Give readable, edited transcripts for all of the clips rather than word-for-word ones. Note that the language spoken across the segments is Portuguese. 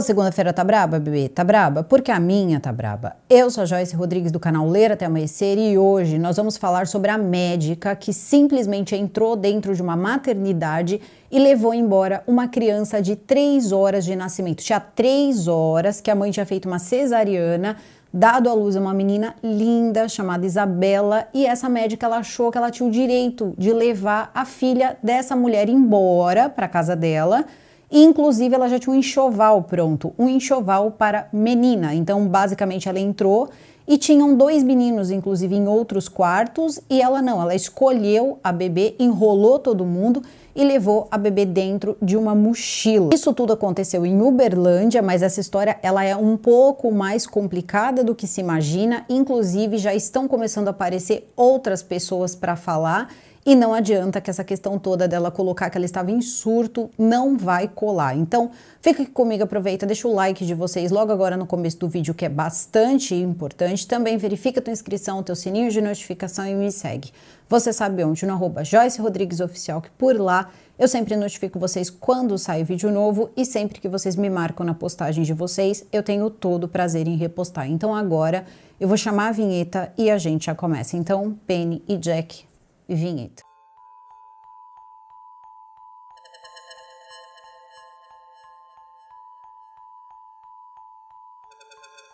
Segunda-feira tá braba, bebê? Tá braba? Porque a minha tá braba. Eu sou a Joyce Rodrigues do canal Ler Até Amanhecer e hoje nós vamos falar sobre a médica que simplesmente entrou dentro de uma maternidade e levou embora uma criança de 3 horas de nascimento. Tinha 3 horas que a mãe tinha feito uma cesariana, dado à luz a uma menina linda chamada Isabela, e essa médica ela achou que ela tinha o direito de levar a filha dessa mulher embora para casa dela. E, inclusive, ela já tinha um enxoval pronto, um enxoval para menina. Então, basicamente, ela entrou e tinham 2 meninos, inclusive, em outros quartos. E ela não, ela escolheu a bebê, enrolou todo mundo e levou a bebê dentro de uma mochila. Isso tudo aconteceu em Uberlândia, mas essa história ela é um pouco mais complicada do que se imagina. Inclusive, já estão começando a aparecer outras pessoas para falar. E não adianta que essa questão toda dela colocar que ela estava em surto não vai colar. Então, fica aqui comigo, aproveita, deixa o like de vocês logo agora no começo do vídeo, que é bastante importante. Também verifica a tua inscrição, teu sininho de notificação e me segue. Você sabe onde? No @Joyce Rodrigues Oficial, que por lá eu sempre notifico vocês quando sai vídeo novo e sempre que vocês me marcam na postagem de vocês, eu tenho todo o prazer em repostar. Então agora eu vou chamar a vinheta e a gente já começa. Então, Penny e Jack, vinheta.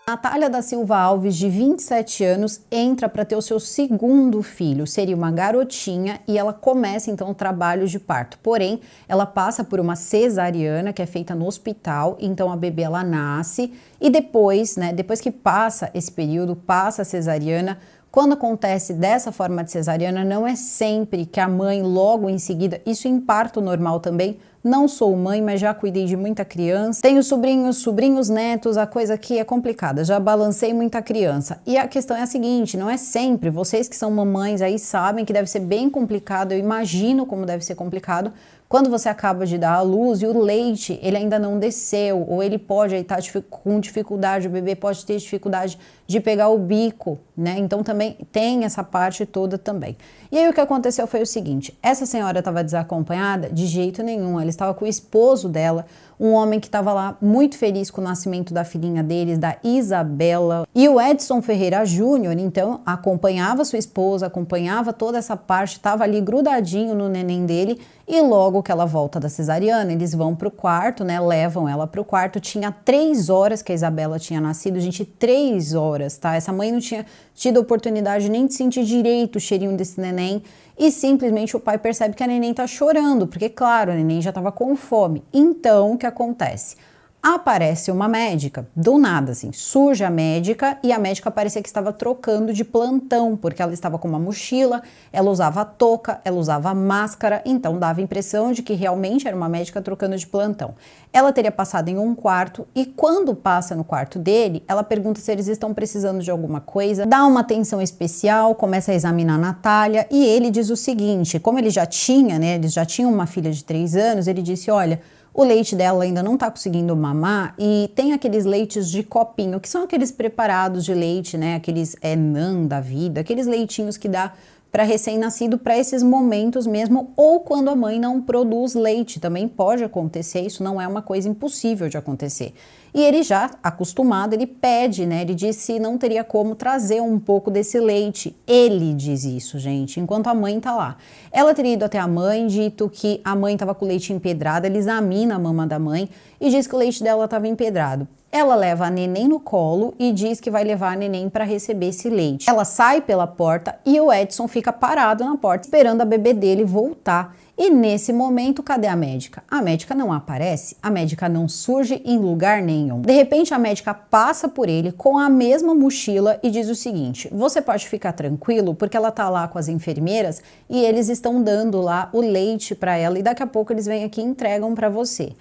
Natália da Silva Alves, de 27 anos, entra para ter o seu segundo filho, seria uma garotinha, e ela começa então o trabalho de parto. Porém, ela passa por uma cesariana que é feita no hospital, então a bebê ela nasce e depois, depois que passa esse período, passa a cesariana. Quando acontece dessa forma de cesariana, não é sempre que a mãe logo em seguida, isso em parto normal também, não sou mãe, mas já cuidei de muita criança, tenho sobrinhos, netos, a coisa aqui é complicada, já balancei muita criança. E a questão é a seguinte, não é sempre, vocês que são mamães aí sabem que deve ser bem complicado, eu imagino como deve ser complicado, quando você acaba de dar à luz e o leite, ele ainda não desceu, ou ele pode estar com dificuldade, o bebê pode ter dificuldade de pegar o bico, Então também tem essa parte toda também. E aí o que aconteceu foi o seguinte, essa senhora estava desacompanhada? De jeito nenhum, ela estava com o esposo dela, um homem que estava lá muito feliz com o nascimento da filhinha deles, da Isabela. E o Edson Ferreira Júnior, então, acompanhava sua esposa, acompanhava toda essa parte, estava ali grudadinho no neném dele. E logo que ela volta da cesariana, eles vão pro quarto, levam ela pro quarto. Tinha 3 horas que a Isabela tinha nascido, gente, 3 horas, tá? Essa mãe não tinha tido oportunidade nem de sentir direito o cheirinho desse neném. E simplesmente o pai percebe que a neném tá chorando, porque claro, a neném já tava com fome. Então, o que acontece? Aparece uma médica, do nada assim, surge a médica e a médica parecia que estava trocando de plantão, porque ela estava com uma mochila, ela usava touca, ela usava máscara, então dava a impressão de que realmente era uma médica trocando de plantão. Ela teria passado em um quarto e quando passa no quarto dele, ela pergunta se eles estão precisando de alguma coisa, dá uma atenção especial, começa a examinar a Natália e ele diz o seguinte, como ele já tinha, eles já tinham uma filha de 3 anos, ele disse, olha, o leite dela ainda não tá conseguindo mamar e tem aqueles leites de copinho, que são aqueles preparados de leite, aqueles NAN da vida, aqueles leitinhos que dá para recém-nascido para esses momentos mesmo, ou quando a mãe não produz leite, também pode acontecer, isso não é uma coisa impossível de acontecer. E ele já acostumado, ele pede, ele diz se não teria como trazer um pouco desse leite. Ele diz isso, gente, enquanto a mãe tá lá. Ela teria ido até a mãe, dito que a mãe tava com o leite empedrado, ele examina a mama da mãe e diz que o leite dela estava empedrado. Ela leva a neném no colo e diz que vai levar a neném para receber esse leite. Ela sai pela porta e o Edson fica parado na porta esperando a bebê dele voltar. E nesse momento, cadê a médica? A médica não aparece, a médica não surge em lugar nenhum. De repente, a médica passa por ele com a mesma mochila e diz o seguinte, você pode ficar tranquilo porque ela tá lá com as enfermeiras e eles estão dando lá o leite para ela e daqui a pouco eles vêm aqui e entregam para você.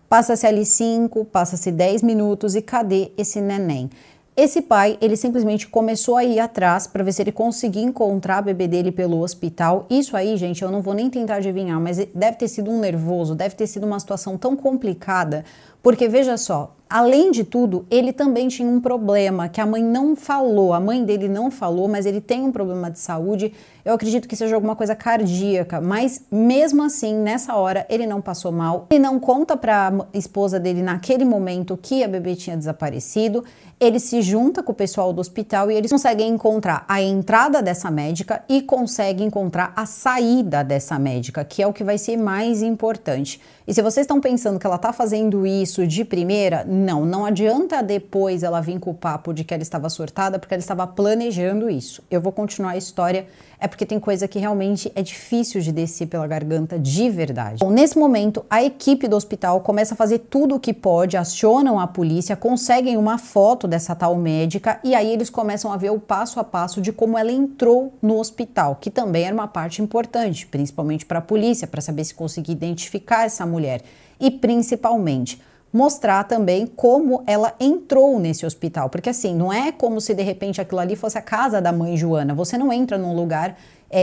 Passa-se ali 5, passa-se 10 minutos e cadê esse neném? Esse pai, ele simplesmente começou a ir atrás para ver se ele conseguia encontrar a bebê dele pelo hospital. Isso aí, gente, eu não vou nem tentar adivinhar, mas deve ter sido um nervoso, deve ter sido uma situação tão complicada, Porque veja só, além de tudo, ele também tinha um problema que a mãe não falou, a mãe dele não falou, mas ele tem um problema de saúde. Eu acredito que seja alguma coisa cardíaca, mas mesmo assim, nessa hora, ele não passou mal. Ele não conta para a esposa dele naquele momento que a bebê tinha desaparecido. Ele se junta com o pessoal do hospital e eles conseguem encontrar a entrada dessa médica e conseguem encontrar a saída dessa médica, que é o que vai ser mais importante. E se vocês estão pensando que ela está fazendo isso de primeira, não adianta depois ela vir com o papo de que ela estava surtada, porque ela estava planejando isso. Eu vou continuar a história, é porque tem coisa que realmente é difícil de descer pela garganta de verdade. Bom, nesse momento, a equipe do hospital começa a fazer tudo o que pode, acionam a polícia, conseguem uma foto dessa tal médica e aí eles começam a ver o passo a passo de como ela entrou no hospital, que também era uma parte importante, principalmente para a polícia, para saber se conseguir identificar essa mulher e principalmente mostrar também como ela entrou nesse hospital, porque assim, não é como se de repente aquilo ali fosse a casa da mãe Joana, você não entra num lugar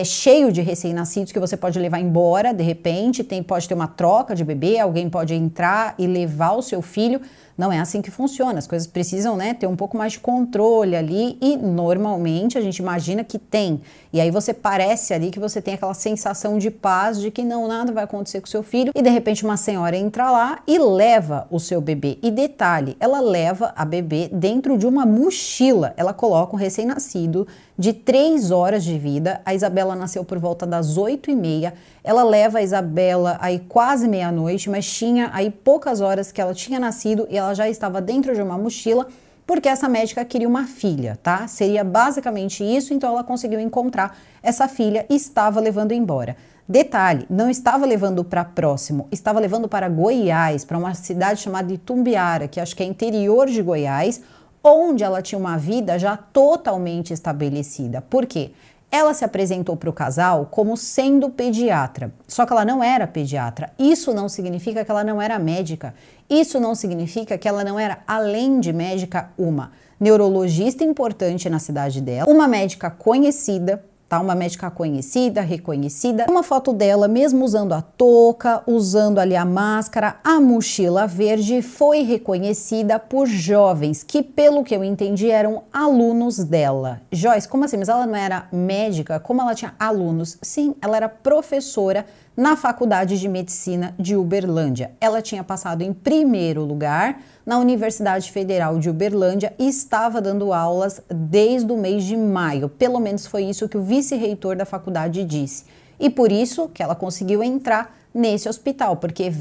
cheio de recém-nascidos que você pode levar embora, de repente, pode ter uma troca de bebê, alguém pode entrar e levar o seu filho, não é assim que funciona, as coisas precisam, né, ter um pouco mais de controle ali e normalmente a gente imagina que tem, e aí você parece ali que você tem aquela sensação de paz, de que não, nada vai acontecer com o seu filho e de repente uma senhora entra lá e leva o seu bebê, e detalhe, ela leva a bebê dentro de uma mochila, ela coloca um recém-nascido de 3 horas de vida, a Isabela nasceu por volta das 8h30, ela leva a Isabela aí quase meia-noite, mas tinha aí poucas horas que ela tinha nascido e ela já estava dentro de uma mochila, porque essa médica queria uma filha, tá? Seria basicamente isso, então ela conseguiu encontrar essa filha e estava levando embora. Detalhe, não estava levando para próximo, estava levando para Goiás, para uma cidade chamada Itumbiara, que acho que é interior de Goiás, onde ela tinha uma vida já totalmente estabelecida. Por quê? Ela se apresentou para o casal como sendo pediatra, só que ela não era pediatra. Isso não significa que ela não era médica. Isso não significa que ela não era, além de médica, uma neurologista importante na cidade dela, uma médica conhecida, tá? Uma médica conhecida, reconhecida. Uma foto dela, mesmo usando a touca, usando ali a máscara, a mochila verde, foi reconhecida por jovens que, pelo que eu entendi, eram alunos dela. Joyce, como assim? Mas ela não era médica? Como ela tinha alunos? Sim, ela era professora na Faculdade de Medicina de Uberlândia. Ela tinha passado em primeiro lugar na Universidade Federal de Uberlândia e estava dando aulas desde o mês de maio. Pelo menos foi isso que o vice-reitor da faculdade disse. E por isso que ela conseguiu entrar nesse hospital, porque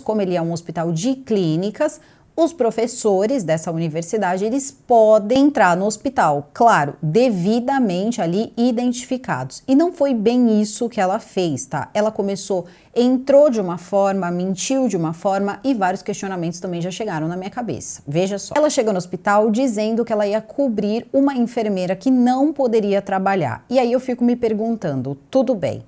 como ele é um hospital de clínicas, os professores dessa universidade, eles podem entrar no hospital, claro, devidamente ali identificados. E não foi bem isso que ela fez, tá? Ela entrou de uma forma, mentiu de uma forma e vários questionamentos também já chegaram na minha cabeça. Veja só. Ela chegou no hospital dizendo que ela ia cobrir uma enfermeira que não poderia trabalhar. E aí eu fico me perguntando, tudo bem.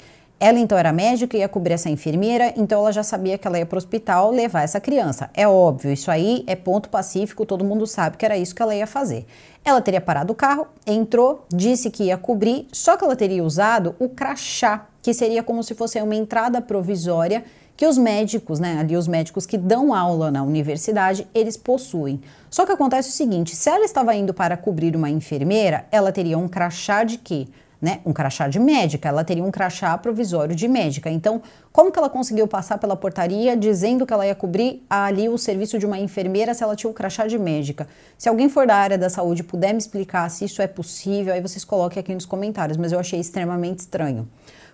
Ela então era médica e ia cobrir essa enfermeira, então ela já sabia que ela ia para o hospital levar essa criança. É óbvio, isso aí é ponto pacífico, todo mundo sabe que era isso que ela ia fazer. Ela teria parado o carro, entrou, disse que ia cobrir, só que ela teria usado o crachá, que seria como se fosse uma entrada provisória que os médicos, né, ali os médicos que dão aula na universidade, eles possuem. Só que acontece o seguinte, se ela estava indo para cobrir uma enfermeira, ela teria um crachá de quê? Né, um crachá de médica, ela teria um crachá provisório de médica. Então, como que ela conseguiu passar pela portaria dizendo que ela ia cobrir ali o serviço de uma enfermeira se ela tinha o crachá de médica? Se alguém for da área da saúde e puder me explicar se isso é possível, aí vocês coloquem aqui nos comentários, mas eu achei extremamente estranho.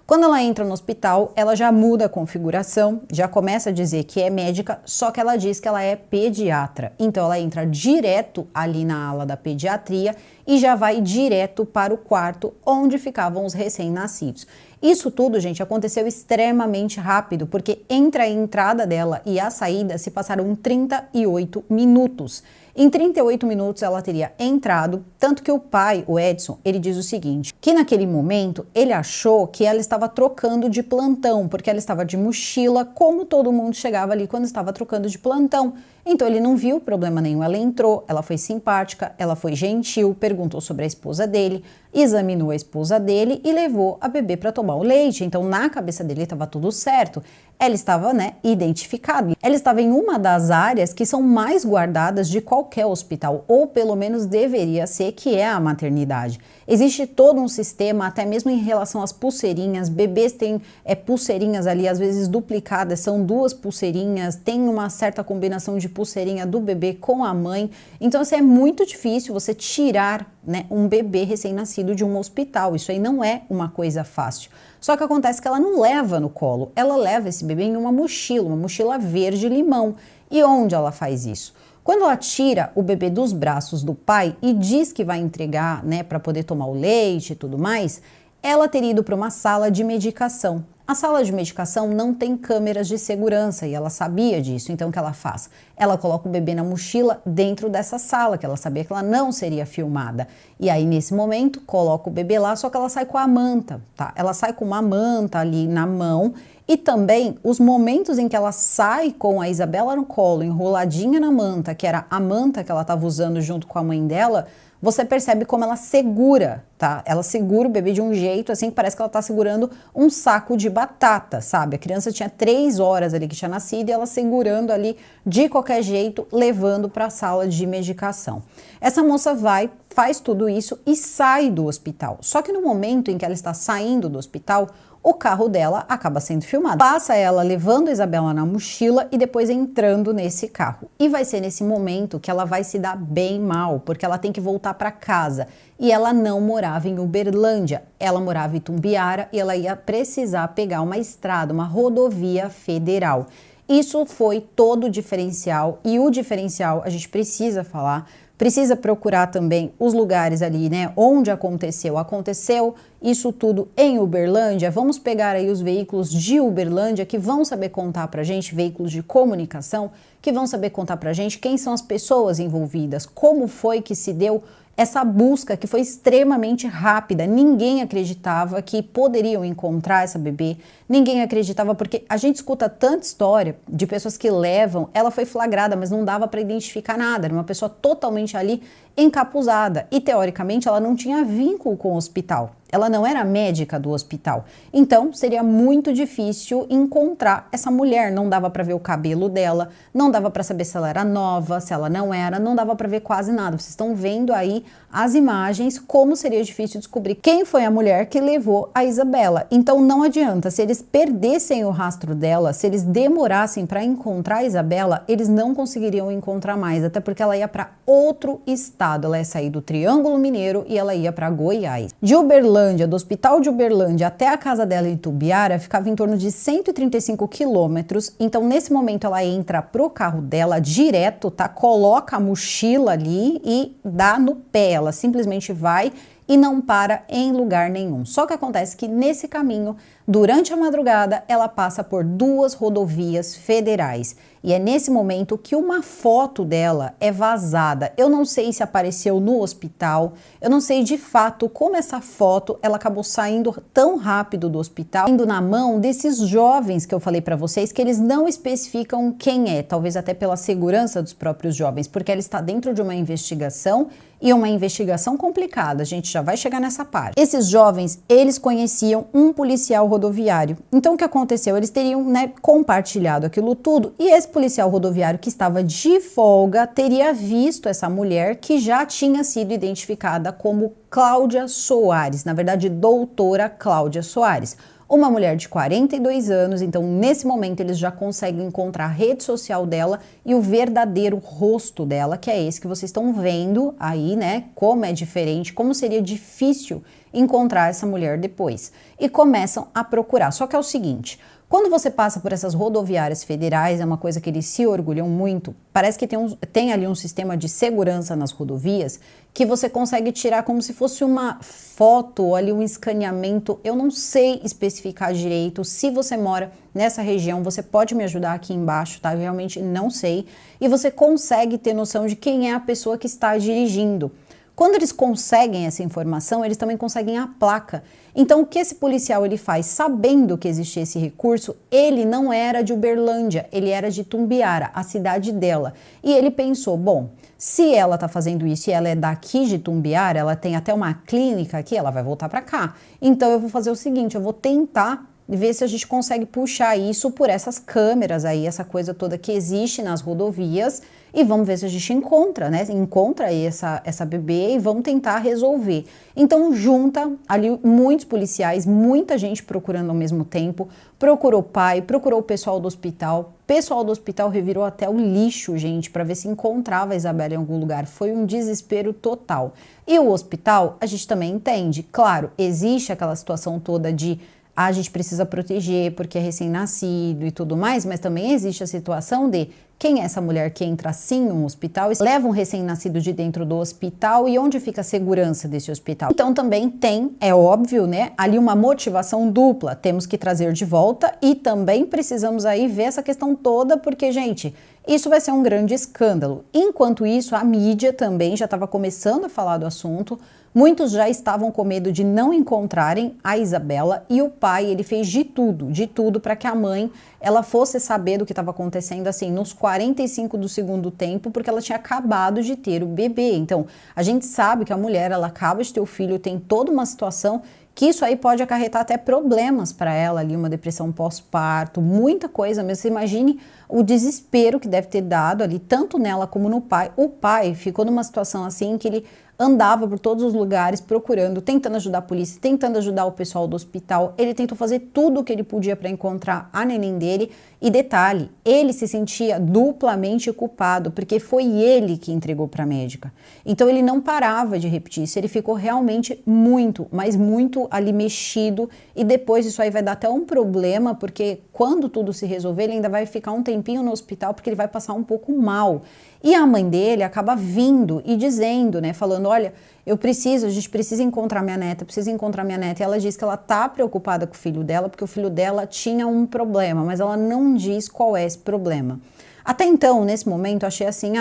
Quando ela entra no hospital, ela já muda a configuração, já começa a dizer que é médica, só que ela diz que ela é pediatra. Então ela entra direto ali na ala da pediatria e já vai direto para o quarto onde ficavam os recém-nascidos. Isso tudo, gente, aconteceu extremamente rápido, porque entre a entrada dela e a saída se passaram 38 minutos. Em 38 minutos ela teria entrado, tanto que o pai, o Edson, ele diz o seguinte, que naquele momento ele achou que ela estava trocando de plantão, porque ela estava de mochila, como todo mundo chegava ali quando estava trocando de plantão. Então ele não viu problema nenhum, ela entrou, ela foi simpática, ela foi gentil, perguntou sobre a esposa dele, examinou a esposa dele e levou a bebê para tomar o leite. Então na cabeça dele estava tudo certo. ela estava, né, identificada. Ela estava em uma das áreas que são mais guardadas de qualquer hospital, ou pelo menos deveria ser, que é a maternidade. Existe todo um sistema, até mesmo em relação às pulseirinhas. Bebês têm pulseirinhas ali, às vezes duplicadas, são duas pulseirinhas, tem uma certa combinação de pulseirinha do bebê com a mãe. Então, assim, é muito difícil você tirar, né, um bebê recém-nascido de um hospital. Isso aí não é uma coisa fácil. Só que acontece que ela não leva no colo, ela leva esse bebê em uma mochila verde-limão. E onde ela faz isso? Quando ela tira o bebê dos braços do pai e diz que vai entregar, né, para poder tomar o leite e tudo mais, ela teria ido para uma sala de medicação. A sala de medicação não tem câmeras de segurança e ela sabia disso, então o que ela faz? Ela coloca o bebê na mochila dentro dessa sala, que ela sabia que ela não seria filmada. E aí, nesse momento, coloca o bebê lá, só que ela sai com a manta, tá? Ela sai com uma manta ali na mão e também os momentos em que ela sai com a Isabela no colo, enroladinha na manta, que era a manta que ela estava usando junto com a mãe dela, você percebe como ela segura, tá? Ela segura o bebê de um jeito assim que parece que ela tá segurando um saco de batata, sabe? A criança tinha 3 horas ali que tinha nascido e ela segurando ali de qualquer jeito, levando para a sala de medicação. Essa moça vai, faz tudo isso e sai do hospital. Só que no momento em que ela está saindo do hospital, o carro dela acaba sendo filmado. Passa ela levando a Isabela na mochila e depois entrando nesse carro. E vai ser nesse momento que ela vai se dar bem mal, porque ela tem que voltar para casa. E ela não morava em Uberlândia, ela morava em Itumbiara e ela ia precisar pegar uma estrada, uma rodovia federal. Isso foi todo o diferencial, e o diferencial a gente precisa falar. Precisa procurar também os lugares ali, né, onde aconteceu. Aconteceu isso tudo em Uberlândia. Vamos pegar aí os veículos de Uberlândia que vão saber contar pra gente, veículos de comunicação, que vão saber contar pra gente quem são as pessoas envolvidas, como foi que se deu essa busca que foi extremamente rápida. Ninguém acreditava que poderiam encontrar essa bebê, ninguém acreditava, porque a gente escuta tanta história de pessoas que levam, ela foi flagrada, mas não dava para identificar nada, era uma pessoa totalmente ali encapuzada e teoricamente ela não tinha vínculo com o hospital. Ela não era médica do hospital. Então, seria muito difícil encontrar essa mulher. Não dava para ver o cabelo dela, não dava para saber se ela era nova, se ela não era, não dava para ver quase nada. Vocês estão vendo aí as imagens, como seria difícil descobrir quem foi a mulher que levou a Isabela. Então, não adianta. Se eles perdessem o rastro dela, se eles demorassem para encontrar a Isabela, eles não conseguiriam encontrar mais, até porque ela ia para outro estado. Ela ia sair do Triângulo Mineiro e ela ia para Goiás. De Uberlândia, do hospital de Uberlândia até a casa dela em Itumbiara, ficava em torno de 135 quilômetros. Então, nesse momento, ela entra pro carro dela direto, tá? Coloca a mochila ali e dá no pé. Ela simplesmente vai e não para em lugar nenhum. Só que acontece que nesse caminho, durante a madrugada, ela passa por 2 rodovias federais. E é nesse momento que uma foto dela é vazada. Eu não sei se apareceu no hospital, eu não sei de fato como essa foto ela acabou saindo tão rápido do hospital, indo na mão desses jovens que eu falei para vocês, que eles não especificam quem é, talvez até pela segurança dos próprios jovens, porque ela está dentro de uma investigação e uma investigação complicada, a gente já vai chegar nessa parte. Esses jovens, eles conheciam um policial rodoviário. Então o que aconteceu? Eles teriam, né, compartilhado aquilo tudo e esse policial rodoviário que estava de folga teria visto essa mulher que já tinha sido identificada como Cláudia Soares, na verdade, doutora Cláudia Soares. Uma mulher de 42 anos, então nesse momento eles já conseguem encontrar a rede social dela e o verdadeiro rosto dela, que é esse que vocês estão vendo aí, né? Como é diferente, como seria difícil encontrar essa mulher depois. E começam a procurar. Só que é o seguinte, quando você passa por essas rodoviárias federais, é uma coisa que eles se orgulham muito, parece que tem ali um sistema de segurança nas rodovias que você consegue tirar como se fosse uma foto ou ali um escaneamento. Eu não sei especificar direito. Se você mora nessa região, você pode me ajudar aqui embaixo, tá? Eu realmente não sei. E você consegue ter noção de quem é a pessoa que está dirigindo. Quando eles conseguem essa informação, eles também conseguem a placa. Então, o que esse policial ele faz? Sabendo que existia esse recurso, ele não era de Uberlândia, ele era de Itumbiara, a cidade dela. E ele pensou, bom, se ela tá fazendo isso e ela é daqui de Itumbiara, ela tem até uma clínica aqui, ela vai voltar para cá. Então, eu vou fazer o seguinte, eu vou tentar ver se a gente consegue puxar isso por essas câmeras aí, essa coisa toda que existe nas rodovias, e vamos ver se a gente encontra, né? Encontra aí essa bebê e vamos tentar resolver. Então junta ali muitos policiais, muita gente procurando ao mesmo tempo, procurou o pai, procurou o pessoal do hospital. O pessoal do hospital revirou até o lixo, gente, para ver se encontrava a Isabela em algum lugar. Foi um desespero total. E o hospital, a gente também entende. Claro, existe aquela situação toda de a gente precisa proteger porque é recém-nascido e tudo mais, mas também existe a situação de quem é essa mulher que entra assim no hospital, leva um recém-nascido de dentro do hospital e onde fica a segurança desse hospital? Então também tem, é óbvio, né, ali uma motivação dupla, temos que trazer de volta e também precisamos aí ver essa questão toda, porque, gente, isso vai ser um grande escândalo. Enquanto isso, a mídia também já estava começando a falar do assunto, muitos já estavam com medo de não encontrarem a Isabela e o pai, ele fez de tudo para que a mãe, ela fosse saber do que estava acontecendo, assim, nos 45 do segundo tempo, porque ela tinha acabado de ter o bebê. Então, a gente sabe que a mulher, ela acaba de ter o filho, tem toda uma situação que isso aí pode acarretar até problemas para ela ali, uma depressão pós-parto, muita coisa mesmo. Você imagine o desespero que deve ter dado ali, tanto nela como no pai. O pai ficou numa situação assim que ele andava por todos os lugares procurando, tentando ajudar a polícia, tentando ajudar o pessoal do hospital. Ele tentou fazer tudo o que ele podia para encontrar a neném dele. E detalhe, ele se sentia duplamente culpado, porque foi ele que entregou para a médica. Então ele não parava de repetir isso, ele ficou realmente muito, mas muito ali mexido. E depois isso aí vai dar até um problema, porque quando tudo se resolver, ele ainda vai ficar um tempinho no hospital, porque ele vai passar um pouco mal. E a mãe dele acaba vindo e dizendo, né, falando, olha, a gente precisa encontrar minha neta, precisa encontrar minha neta. E ela diz que ela tá preocupada com o filho dela, porque o filho dela tinha um problema, mas ela não diz qual é esse problema. Até então, nesse momento, eu achei assim,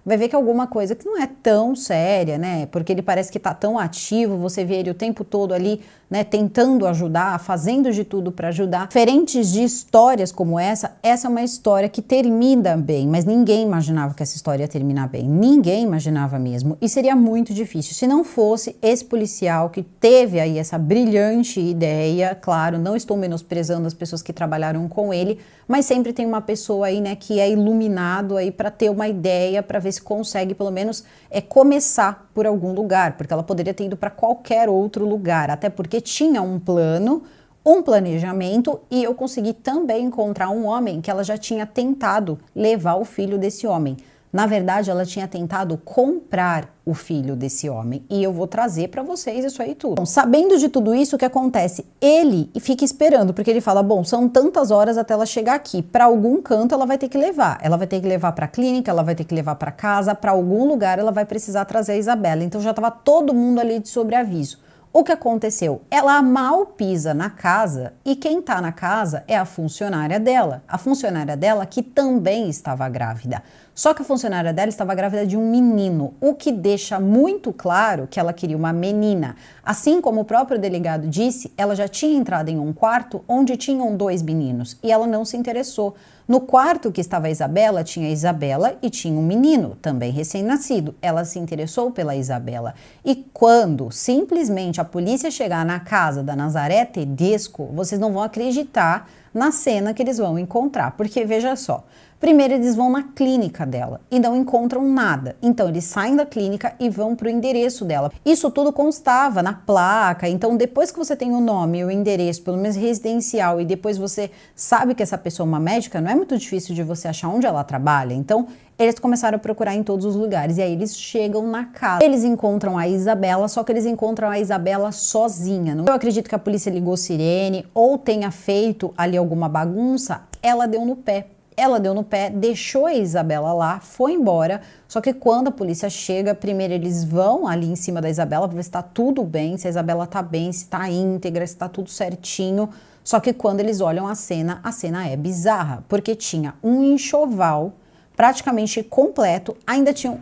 vai ver que é alguma coisa que não é tão séria, né? Porque ele parece que tá tão ativo, você vê ele o tempo todo ali, né, tentando ajudar, fazendo de tudo para ajudar. Diferentes de histórias como essa é uma história que termina bem, mas ninguém imaginava que essa história ia terminar bem. Ninguém imaginava mesmo. E seria muito difícil se não fosse esse policial que teve aí essa brilhante ideia. Claro, não estou menosprezando as pessoas que trabalharam com ele, mas sempre tem uma pessoa aí, né, que é iluminado aí para ter uma ideia, para ver se consegue pelo menos começar por algum lugar, porque ela poderia ter ido para qualquer outro lugar, até porque tinha um plano, um planejamento, e eu consegui também encontrar um homem que ela já tinha tentado levar o filho desse homem. Na verdade, ela tinha tentado comprar o filho desse homem. E eu vou trazer para vocês isso aí tudo. Bom, sabendo de tudo isso, o que acontece? Ele fica esperando, porque ele fala, bom, são tantas horas até ela chegar aqui. Para algum canto ela vai ter que levar. Ela vai ter que levar para a clínica, ela vai ter que levar para casa, para algum lugar ela vai precisar trazer a Isabela. Então já estava todo mundo ali de sobreaviso. O que aconteceu? Ela mal pisa na casa e quem está na casa é a funcionária dela. A funcionária dela que também estava grávida. Só que a funcionária dela estava grávida de um menino, o que deixa muito claro que ela queria uma menina. Assim como o próprio delegado disse, ela já tinha entrado em um quarto onde tinham 2 meninos e ela não se interessou. No quarto que estava a Isabela, tinha a Isabela e tinha um menino, também recém-nascido. Ela se interessou pela Isabela. E quando simplesmente a polícia chegar na casa da Nazaré Tedesco, vocês não vão acreditar na cena que eles vão encontrar. Porque veja só, primeiro eles vão na clínica dela e não encontram nada. Então eles saem da clínica e vão para o endereço dela. Isso tudo constava na placa. Então depois que você tem o nome e o endereço, pelo menos residencial, e depois você sabe que essa pessoa é uma médica, não é muito difícil de você achar onde ela trabalha. Então eles começaram a procurar em todos os lugares e aí eles chegam na casa. Eles encontram a Isabela, só que eles encontram a Isabela sozinha. Eu acredito que a polícia ligou sirene ou tenha feito ali alguma bagunça. Ela deu no pé. Ela deu no pé, deixou a Isabela lá, foi embora. Só que quando a polícia chega, primeiro eles vão ali em cima da Isabela para ver se tá tudo bem, se a Isabela tá bem, se tá íntegra, se tá tudo certinho. Só que quando eles olham a cena é bizarra, porque tinha um enxoval praticamente completo, ainda tinha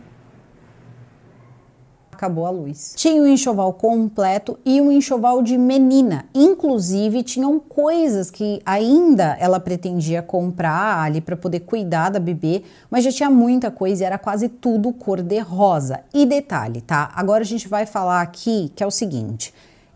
acabou a luz. Tinha um enxoval completo e um enxoval de menina. Inclusive, tinham coisas que ainda ela pretendia comprar ali para poder cuidar da bebê, mas já tinha muita coisa e era quase tudo cor-de-rosa. E detalhe, tá? Agora a gente vai falar aqui que é o seguinte.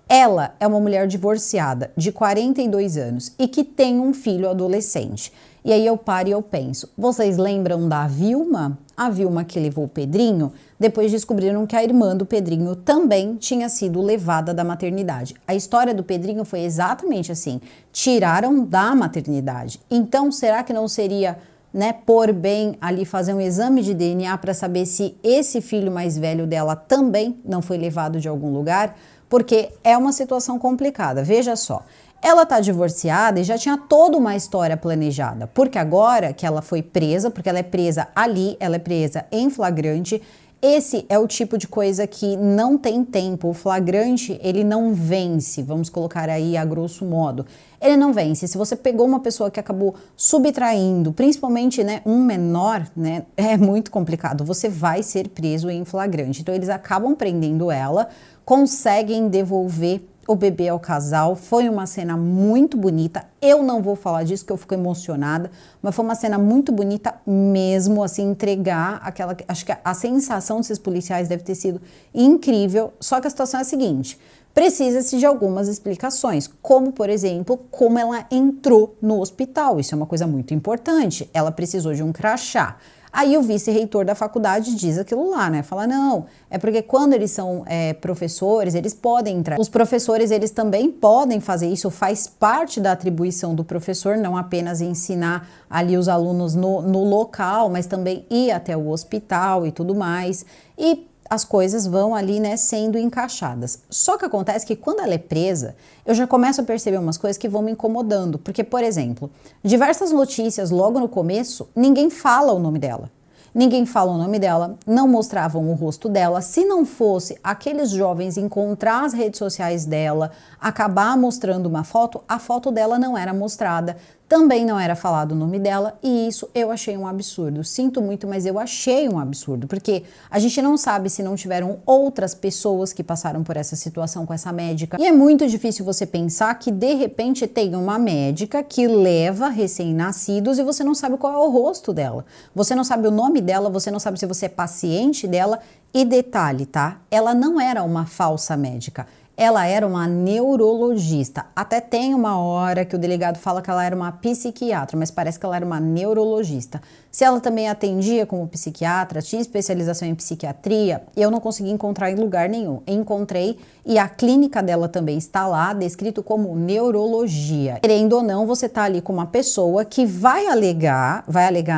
Ela é uma mulher divorciada de 42 anos e que tem um filho adolescente. E aí eu paro e eu penso, vocês lembram da Vilma? A Vilma que levou o Pedrinho? Depois descobriram que a irmã do Pedrinho também tinha sido levada da maternidade. A história do Pedrinho foi exatamente assim, tiraram da maternidade. Então, será que não seria, né, por bem ali fazer um exame de DNA para saber se esse filho mais velho dela também não foi levado de algum lugar? Porque é uma situação complicada, veja só. Ela tá divorciada e já tinha toda uma história planejada, porque agora que ela foi presa, porque ela é presa ali, ela é presa em flagrante, esse é o tipo de coisa que não tem tempo. O flagrante, ele não vence, vamos colocar aí a grosso modo. Ele não vence. Se você pegou uma pessoa que acabou subtraindo, principalmente, né, um menor, né, é muito complicado. Você vai ser preso em flagrante. Então eles acabam prendendo ela, conseguem devolver o bebê ao casal. Foi uma cena muito bonita. Eu não vou falar disso que eu fico emocionada, mas foi uma cena muito bonita mesmo, assim, entregar aquela, acho que a sensação desses policiais deve ter sido incrível. Só que a situação é a seguinte: precisa-se de algumas explicações, como, por exemplo, como ela entrou no hospital. Isso é uma coisa muito importante. Ela precisou de um crachá. Aí o vice-reitor da faculdade diz aquilo lá, né? Fala, não, é porque quando eles são professores, eles podem entrar. Os professores, eles também podem fazer isso, faz parte da atribuição do professor, não apenas ensinar ali os alunos no local, mas também ir até o hospital e tudo mais. E as coisas vão ali, né, sendo encaixadas. Só que acontece que quando ela é presa, eu já começo a perceber umas coisas que vão me incomodando. Porque, por exemplo, diversas notícias logo no começo, ninguém fala o nome dela. Ninguém fala o nome dela, não mostravam o rosto dela. Se não fosse aqueles jovens encontrar as redes sociais dela, acabar mostrando uma foto, a foto dela não era mostrada. Também não era falado o nome dela e isso eu achei um absurdo. Sinto muito, mas eu achei um absurdo, porque a gente não sabe se não tiveram outras pessoas que passaram por essa situação com essa médica. E é muito difícil você pensar que de repente tem uma médica que leva recém-nascidos e você não sabe qual é o rosto dela. Você não sabe o nome dela, você não sabe se você é paciente dela. E detalhe, tá? Ela não era uma falsa médica. Ela era uma neurologista. Até tem uma hora que o delegado fala que ela era uma psiquiatra, mas parece que ela era uma neurologista. Se ela também atendia como psiquiatra, tinha especialização em psiquiatria, eu não consegui encontrar em lugar nenhum. Encontrei e a clínica dela também está lá, descrito como neurologia. Querendo ou não, você está ali com uma pessoa que vai alegar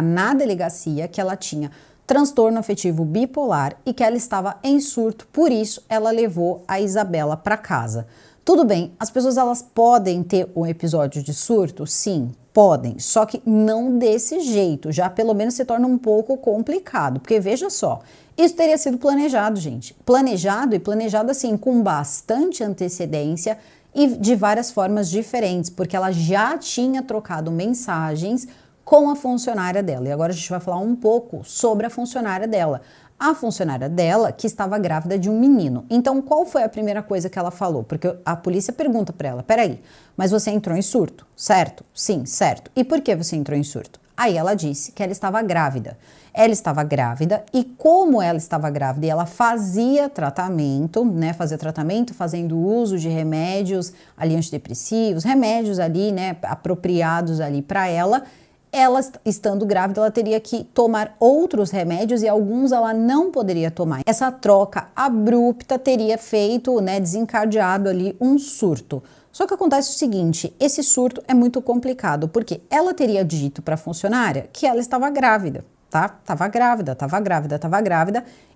na delegacia que ela tinha transtorno afetivo bipolar e que ela estava em surto, por isso ela levou a Isabela para casa. Tudo bem, as pessoas elas podem ter um episódio de surto? Sim, podem, só que não desse jeito, já pelo menos se torna um pouco complicado, porque veja só, isso teria sido planejado, gente. Planejado e planejado assim, com bastante antecedência e de várias formas diferentes, porque ela já tinha trocado mensagens com a funcionária dela. E agora a gente vai falar um pouco sobre a funcionária dela. A funcionária dela que estava grávida de um menino. Então, qual foi a primeira coisa que ela falou? Porque a polícia pergunta para ela, peraí, mas você entrou em surto, certo? Sim, certo. E por que você entrou em surto? Aí ela disse que ela estava grávida. Ela estava grávida e como ela estava grávida e ela fazia tratamento, né, fazendo uso de remédios ali antidepressivos, remédios ali, né, apropriados ali para ela, estando grávida, ela teria que tomar outros remédios e alguns ela não poderia tomar. Essa troca abrupta teria feito, né, desencadeado ali um surto. Só que acontece o seguinte, esse surto é muito complicado, porque ela teria dito para a funcionária que ela estava grávida, tá? Tava grávida.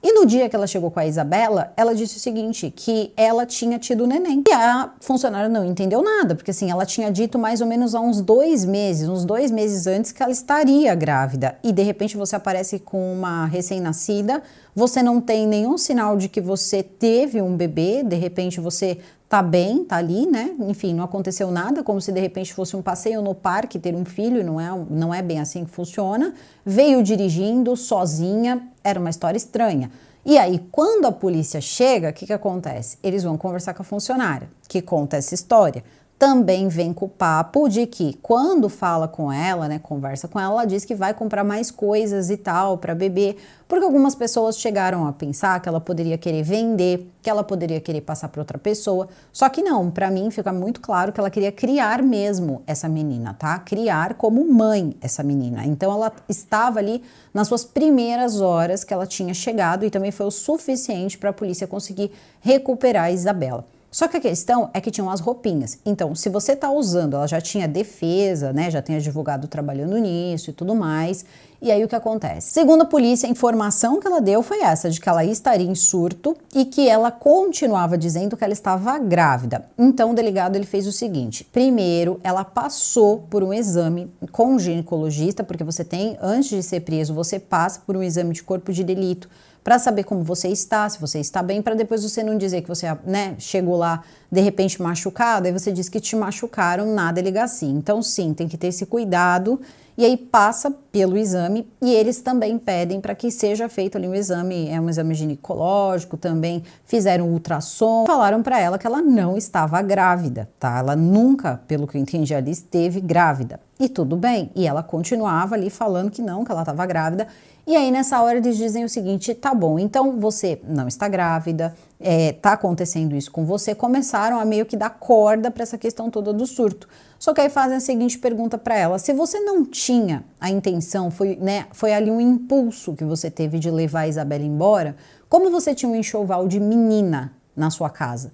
E no dia que ela chegou com a Isabela, ela disse o seguinte, que ela tinha tido neném. E a funcionária não entendeu nada, porque assim, ela tinha dito mais ou menos há uns 2 meses antes que ela estaria grávida. E de repente você aparece com uma recém-nascida, você não tem nenhum sinal de que você teve um bebê, de repente você tá bem, tá ali, né? Enfim, não aconteceu nada, como se de repente fosse um passeio no parque ter um filho, e não é bem assim que funciona. Veio dirigindo sozinha, era uma história estranha. E aí, quando a polícia chega, o que acontece? Eles vão conversar com a funcionária, que conta essa história. também vem com o papo de que quando fala com ela, né, conversa com ela diz que vai comprar mais coisas e tal para bebê, porque algumas pessoas chegaram a pensar que ela poderia querer vender, que ela poderia querer passar para outra pessoa, só que não, para mim fica muito claro que ela queria criar mesmo essa menina, tá? Criar como mãe essa menina. Então ela estava ali nas suas primeiras horas que ela tinha chegado e também foi o suficiente para a polícia conseguir recuperar a Isabela. Só que a questão é que tinham as roupinhas. Então, se você tá usando, ela já tinha defesa, né? Já tem advogado trabalhando nisso e tudo mais. E aí o que acontece? Segundo a polícia, a informação que ela deu foi essa, de que ela estaria em surto e que ela continuava dizendo que ela estava grávida. Então o delegado ele fez o seguinte: primeiro, ela passou por um exame com um ginecologista, porque você tem, antes de ser preso, você passa por um exame de corpo de delito para saber como você está, se você está bem, para depois você não dizer que você, né, chegou lá de repente machucado, aí você diz que te machucaram na delegacia. Então sim, tem que ter esse cuidado e aí passa pelo exame e eles também pedem para que seja feito ali um exame, é um exame ginecológico, também fizeram ultrassom, falaram para ela que ela não estava grávida, tá? Ela nunca, pelo que eu entendi ali, esteve grávida. E tudo bem, e ela continuava ali falando que não, que ela estava grávida. E aí nessa hora eles dizem o seguinte: tá bom, então você não está grávida, tá acontecendo isso com você. Começaram a meio que dar corda para essa questão toda do surto. Só que aí fazem a seguinte pergunta para ela: se você não tinha a intenção, foi ali um impulso que você teve de levar a Isabela embora, como você tinha um enxoval de menina na sua casa?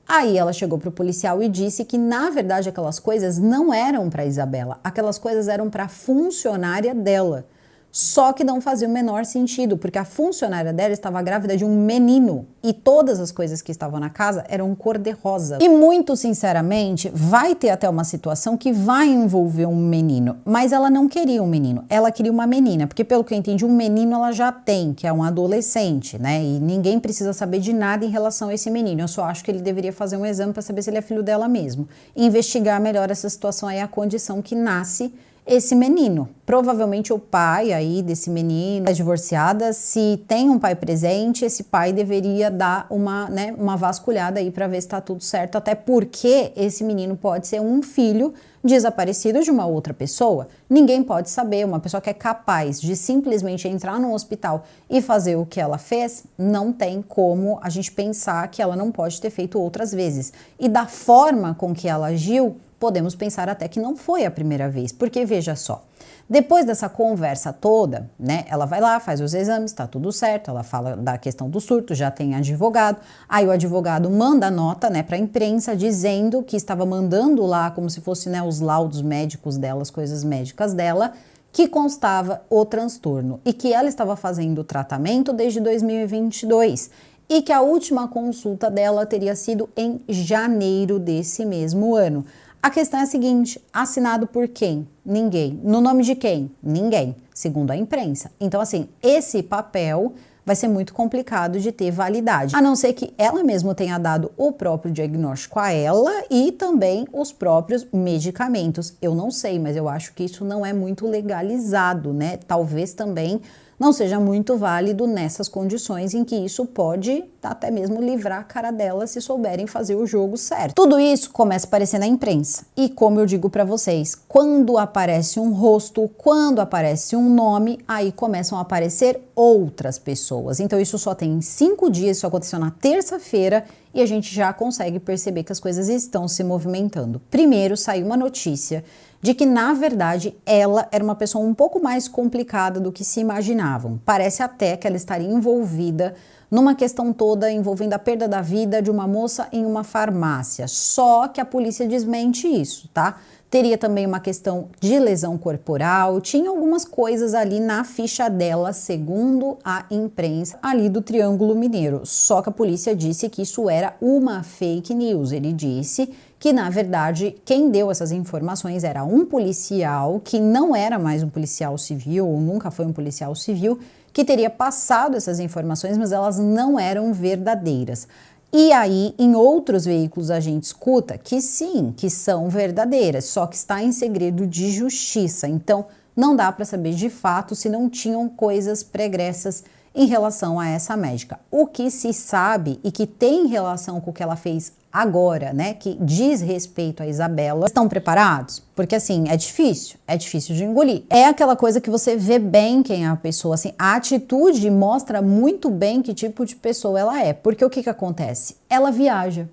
Aí ela chegou para o policial e disse que, na verdade, aquelas coisas não eram para Isabela, aquelas coisas eram para a funcionária dela. Só que não fazia o menor sentido, porque a funcionária dela estava grávida de um menino e todas as coisas que estavam na casa eram cor-de-rosa. E muito sinceramente, vai ter até uma situação que vai envolver um menino, mas ela não queria um menino, ela queria uma menina, porque pelo que eu entendi, um menino ela já tem, que é um adolescente, né? E ninguém precisa saber de nada em relação a esse menino. Eu só acho que ele deveria fazer um exame para saber se ele é filho dela mesmo e investigar melhor essa situação aí, a condição que nasce esse menino. Provavelmente o pai aí desse menino é divorciada, se tem um pai presente, esse pai deveria dar uma vasculhada aí para ver se tá tudo certo, até porque esse menino pode ser um filho desaparecido de uma outra pessoa. Ninguém pode saber, uma pessoa que é capaz de simplesmente entrar num hospital e fazer o que ela fez, não tem como a gente pensar que ela não pode ter feito outras vezes. E da forma com que ela agiu, podemos pensar até que não foi a primeira vez, porque veja só, depois dessa conversa toda, né, ela vai lá, faz os exames, tá tudo certo, ela fala da questão do surto, já tem advogado, aí o advogado manda nota, né, pra imprensa dizendo que estava mandando lá como se fosse, né, os laudos médicos dela, as coisas médicas dela, que constava o transtorno e que ela estava fazendo o tratamento desde 2022 e que a última consulta dela teria sido em janeiro desse mesmo ano. A questão é a seguinte: assinado por quem? Ninguém. No nome de quem? Ninguém, segundo a imprensa. Então, assim, esse papel vai ser muito complicado de ter validade, a não ser que ela mesma tenha dado o próprio diagnóstico a ela e também os próprios medicamentos. Eu não sei, mas eu acho que isso não é muito legalizado, né? Talvez também não seja muito válido nessas condições em que isso pode até mesmo livrar a cara dela se souberem fazer o jogo certo. Tudo isso começa a aparecer na imprensa. E como eu digo para vocês, quando aparece um rosto, quando aparece um nome, aí começam a aparecer outras pessoas. Então isso só tem 5 dias, isso aconteceu na terça-feira e a gente já consegue perceber que as coisas estão se movimentando. Primeiro saiu uma notícia de que, na verdade, ela era uma pessoa um pouco mais complicada do que se imaginavam. Parece até que ela estaria envolvida numa questão toda envolvendo a perda da vida de uma moça em uma farmácia. Só que a polícia desmente isso, tá? Teria também uma questão de lesão corporal, tinha algumas coisas ali na ficha dela, segundo a imprensa, ali do Triângulo Mineiro. Só que a polícia disse que isso era uma fake news. Ele disse que, na verdade, quem deu essas informações era um policial, que não era mais um policial civil, ou nunca foi um policial civil, que teria passado essas informações, mas elas não eram verdadeiras. E aí, em outros veículos, a gente escuta que sim, que são verdadeiras, só que está em segredo de justiça. Então, não dá para saber de fato se não tinham coisas pregressas em relação a essa médica. O que se sabe e que tem relação com o que ela fez agora, né, que diz respeito a Isabela, estão preparados? Porque assim, é difícil de engolir. É aquela coisa que você vê bem quem é a pessoa, assim, a atitude mostra muito bem que tipo de pessoa ela é. Porque o que que acontece? Ela viaja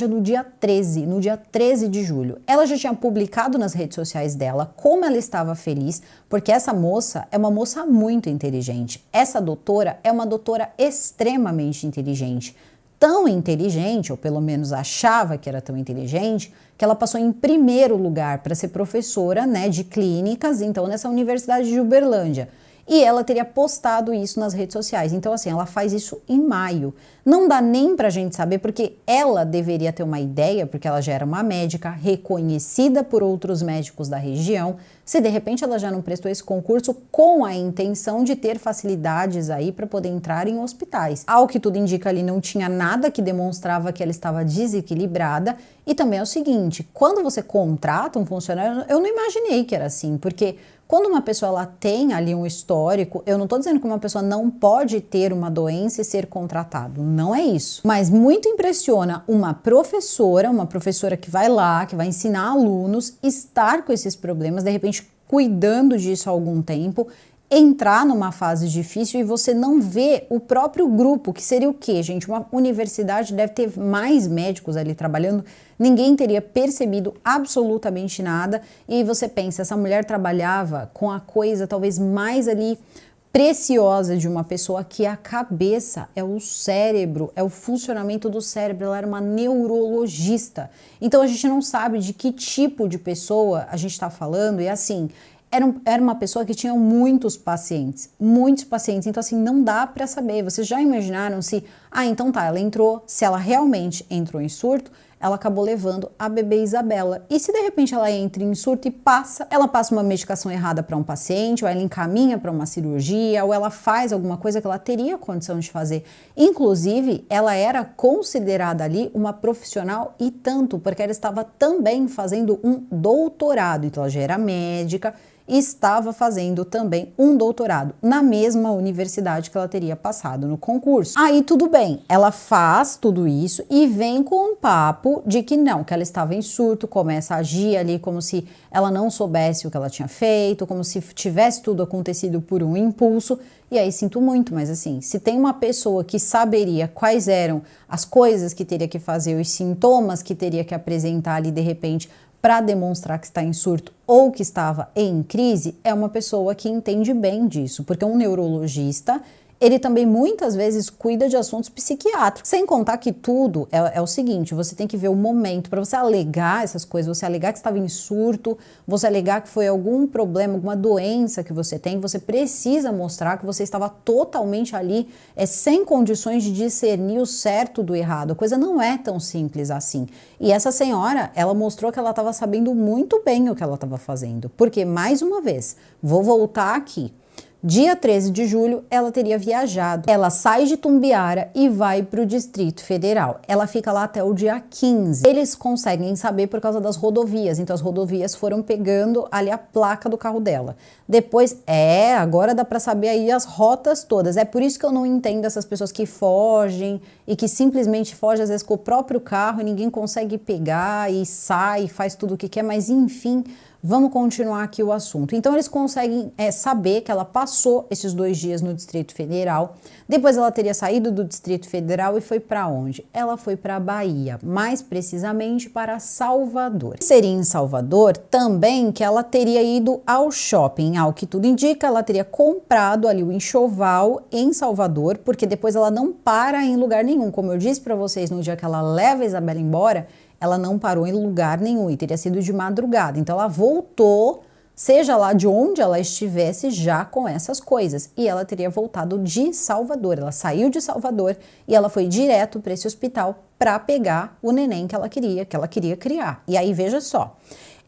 no dia 13 de julho. Ela já tinha publicado nas redes sociais dela como ela estava feliz, porque essa moça é uma moça muito inteligente. Essa doutora é uma doutora extremamente inteligente. Tão inteligente, ou pelo menos achava que era tão inteligente, que ela passou em primeiro lugar para ser professora, né, de clínicas, então nessa Universidade de Uberlândia. E ela teria postado isso nas redes sociais. Então, assim, ela faz isso em maio. Não dá nem pra gente saber, porque ela deveria ter uma ideia, porque ela já era uma médica reconhecida por outros médicos da região, se de repente ela já não prestou esse concurso com a intenção de ter facilidades aí para poder entrar em hospitais. Ao que tudo indica, ali não tinha nada que demonstrava que ela estava desequilibrada. E também é o seguinte, quando você contrata um funcionário, eu não imaginei que era assim, porque quando uma pessoa ela tem ali um histórico, eu não estou dizendo que uma pessoa não pode ter uma doença e ser contratado, não é isso. Mas muito impressiona uma professora que vai lá, que vai ensinar alunos, estar com esses problemas, de repente cuidando disso há algum tempo, entrar numa fase difícil e você não vê o próprio grupo, que seria o quê, gente? Uma universidade deve ter mais médicos ali trabalhando, ninguém teria percebido absolutamente nada, e você pensa, essa mulher trabalhava com a coisa talvez mais ali preciosa de uma pessoa, que é a cabeça, é o cérebro, é o funcionamento do cérebro. Ela era uma neurologista. Então a gente não sabe de que tipo de pessoa a gente está falando, e assim, era uma pessoa que tinha muitos pacientes, então assim, não dá para saber. Vocês já imaginaram se, então tá, ela entrou, se ela realmente entrou em surto, ela acabou levando a bebê Isabela. E se de repente ela entra em surto e ela passa uma medicação errada para um paciente, ou ela encaminha para uma cirurgia, ou ela faz alguma coisa que ela teria condição de fazer. Inclusive, ela era considerada ali uma profissional e tanto, porque ela estava também fazendo um doutorado, então ela já era médica, e estava fazendo também um doutorado na mesma universidade que ela teria passado no concurso. Aí tudo bem, ela faz tudo isso e vem com um papo de que não, que ela estava em surto, começa a agir ali como se ela não soubesse o que ela tinha feito, como se tivesse tudo acontecido por um impulso. E aí sinto muito, mas assim, se tem uma pessoa que saberia quais eram as coisas que teria que fazer, os sintomas que teria que apresentar ali de repente para demonstrar que está em surto ou que estava em crise, é uma pessoa que entende bem disso, porque um neurologista, ele também muitas vezes cuida de assuntos psiquiátricos. Sem contar que tudo é o seguinte, você tem que ver o momento, para você alegar essas coisas, você alegar que estava em surto, você alegar que foi algum problema, alguma doença que você tem, você precisa mostrar que você estava totalmente ali, sem condições de discernir o certo do errado. A coisa não é tão simples assim. E essa senhora, ela mostrou que ela estava sabendo muito bem o que ela estava fazendo. Porque, mais uma vez, vou voltar aqui. Dia 13 de julho, ela teria viajado. Ela sai de Tumbiara e vai para o Distrito Federal. Ela fica lá até o dia 15. Eles conseguem saber por causa das rodovias. Então, as rodovias foram pegando ali a placa do carro dela. Depois, agora dá para saber aí as rotas todas. É por isso que eu não entendo essas pessoas que fogem e que simplesmente fogem, às vezes, com o próprio carro e ninguém consegue pegar e sai, faz tudo o que quer, mas enfim... Vamos continuar aqui o assunto. Então, eles conseguem saber que ela passou esses 2 dias no Distrito Federal. Depois, ela teria saído do Distrito Federal e foi para onde? Ela foi para a Bahia, mais precisamente para Salvador. Seria em Salvador também que ela teria ido ao shopping. Ao que tudo indica, ela teria comprado ali o enxoval em Salvador, porque depois ela não para em lugar nenhum. Como eu disse para vocês, no dia que ela leva a Isabela embora, ela não parou em lugar nenhum e teria sido de madrugada. Então, ela voltou, seja lá de onde ela estivesse, já com essas coisas. E ela teria voltado de Salvador. Ela saiu de Salvador e ela foi direto para esse hospital para pegar o neném que ela queria criar. E aí, veja só.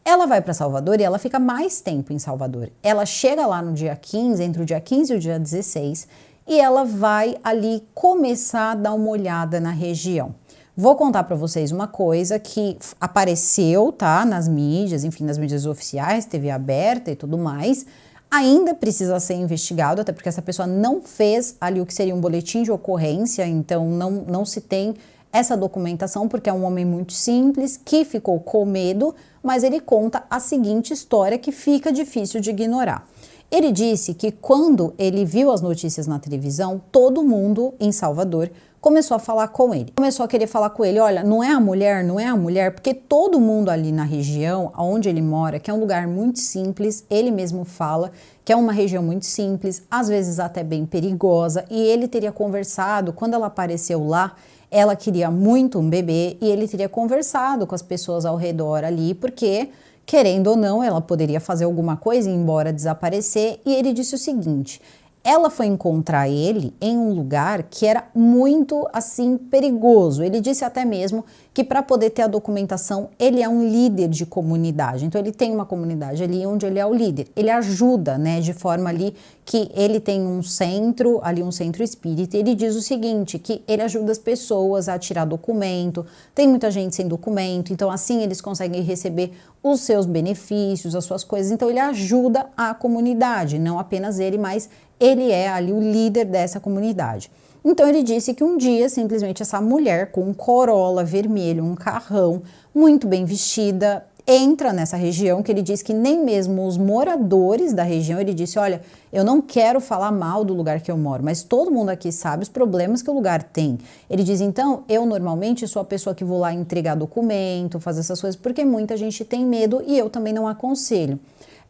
Ela vai para Salvador e ela fica mais tempo em Salvador. Ela chega lá no dia 15, entre o dia 15 e o dia 16, e ela vai ali começar a dar uma olhada na região. Vou contar para vocês uma coisa que apareceu, tá, nas mídias, enfim, nas mídias oficiais, TV aberta e tudo mais. ainda precisa ser investigado, até porque essa pessoa não fez ali o que seria um boletim de ocorrência, então não se tem essa documentação, porque é um homem muito simples, que ficou com medo, mas ele conta a seguinte história que fica difícil de ignorar. Ele disse que quando ele viu as notícias na televisão, todo mundo em Salvador começou a falar com ele. Começou a querer falar com ele, olha, não é a mulher, não é a mulher, porque todo mundo ali na região onde ele mora, que é um lugar muito simples, ele mesmo fala que é uma região muito simples, às vezes até bem perigosa, e ele teria conversado, quando ela apareceu lá, ela queria muito um bebê, e ele teria conversado com as pessoas ao redor ali, porque querendo ou não, ela poderia fazer alguma coisa e ir embora, desaparecer, e ele disse o seguinte: ela foi encontrar ele em um lugar que era muito, assim, perigoso. Ele disse até mesmo que para poder ter a documentação, ele é um líder de comunidade. Então, ele tem uma comunidade ali onde ele é o líder. Ele ajuda, né, de forma ali que ele tem um centro, ali um centro espírita. Ele diz o seguinte, que ele ajuda as pessoas a tirar documento. Tem muita gente sem documento, então assim eles conseguem receber os seus benefícios, as suas coisas. Então, ele ajuda a comunidade, não apenas ele, mas ele é ali o líder dessa comunidade. Então ele disse que um dia, simplesmente, essa mulher com um Corolla vermelho, um carrão, muito bem vestida, entra nessa região, que ele diz que nem mesmo os moradores da região, ele disse, olha, eu não quero falar mal do lugar que eu moro, mas todo mundo aqui sabe os problemas que o lugar tem. Ele diz, então, eu normalmente sou a pessoa que vou lá entregar documento, fazer essas coisas, porque muita gente tem medo e eu também não aconselho.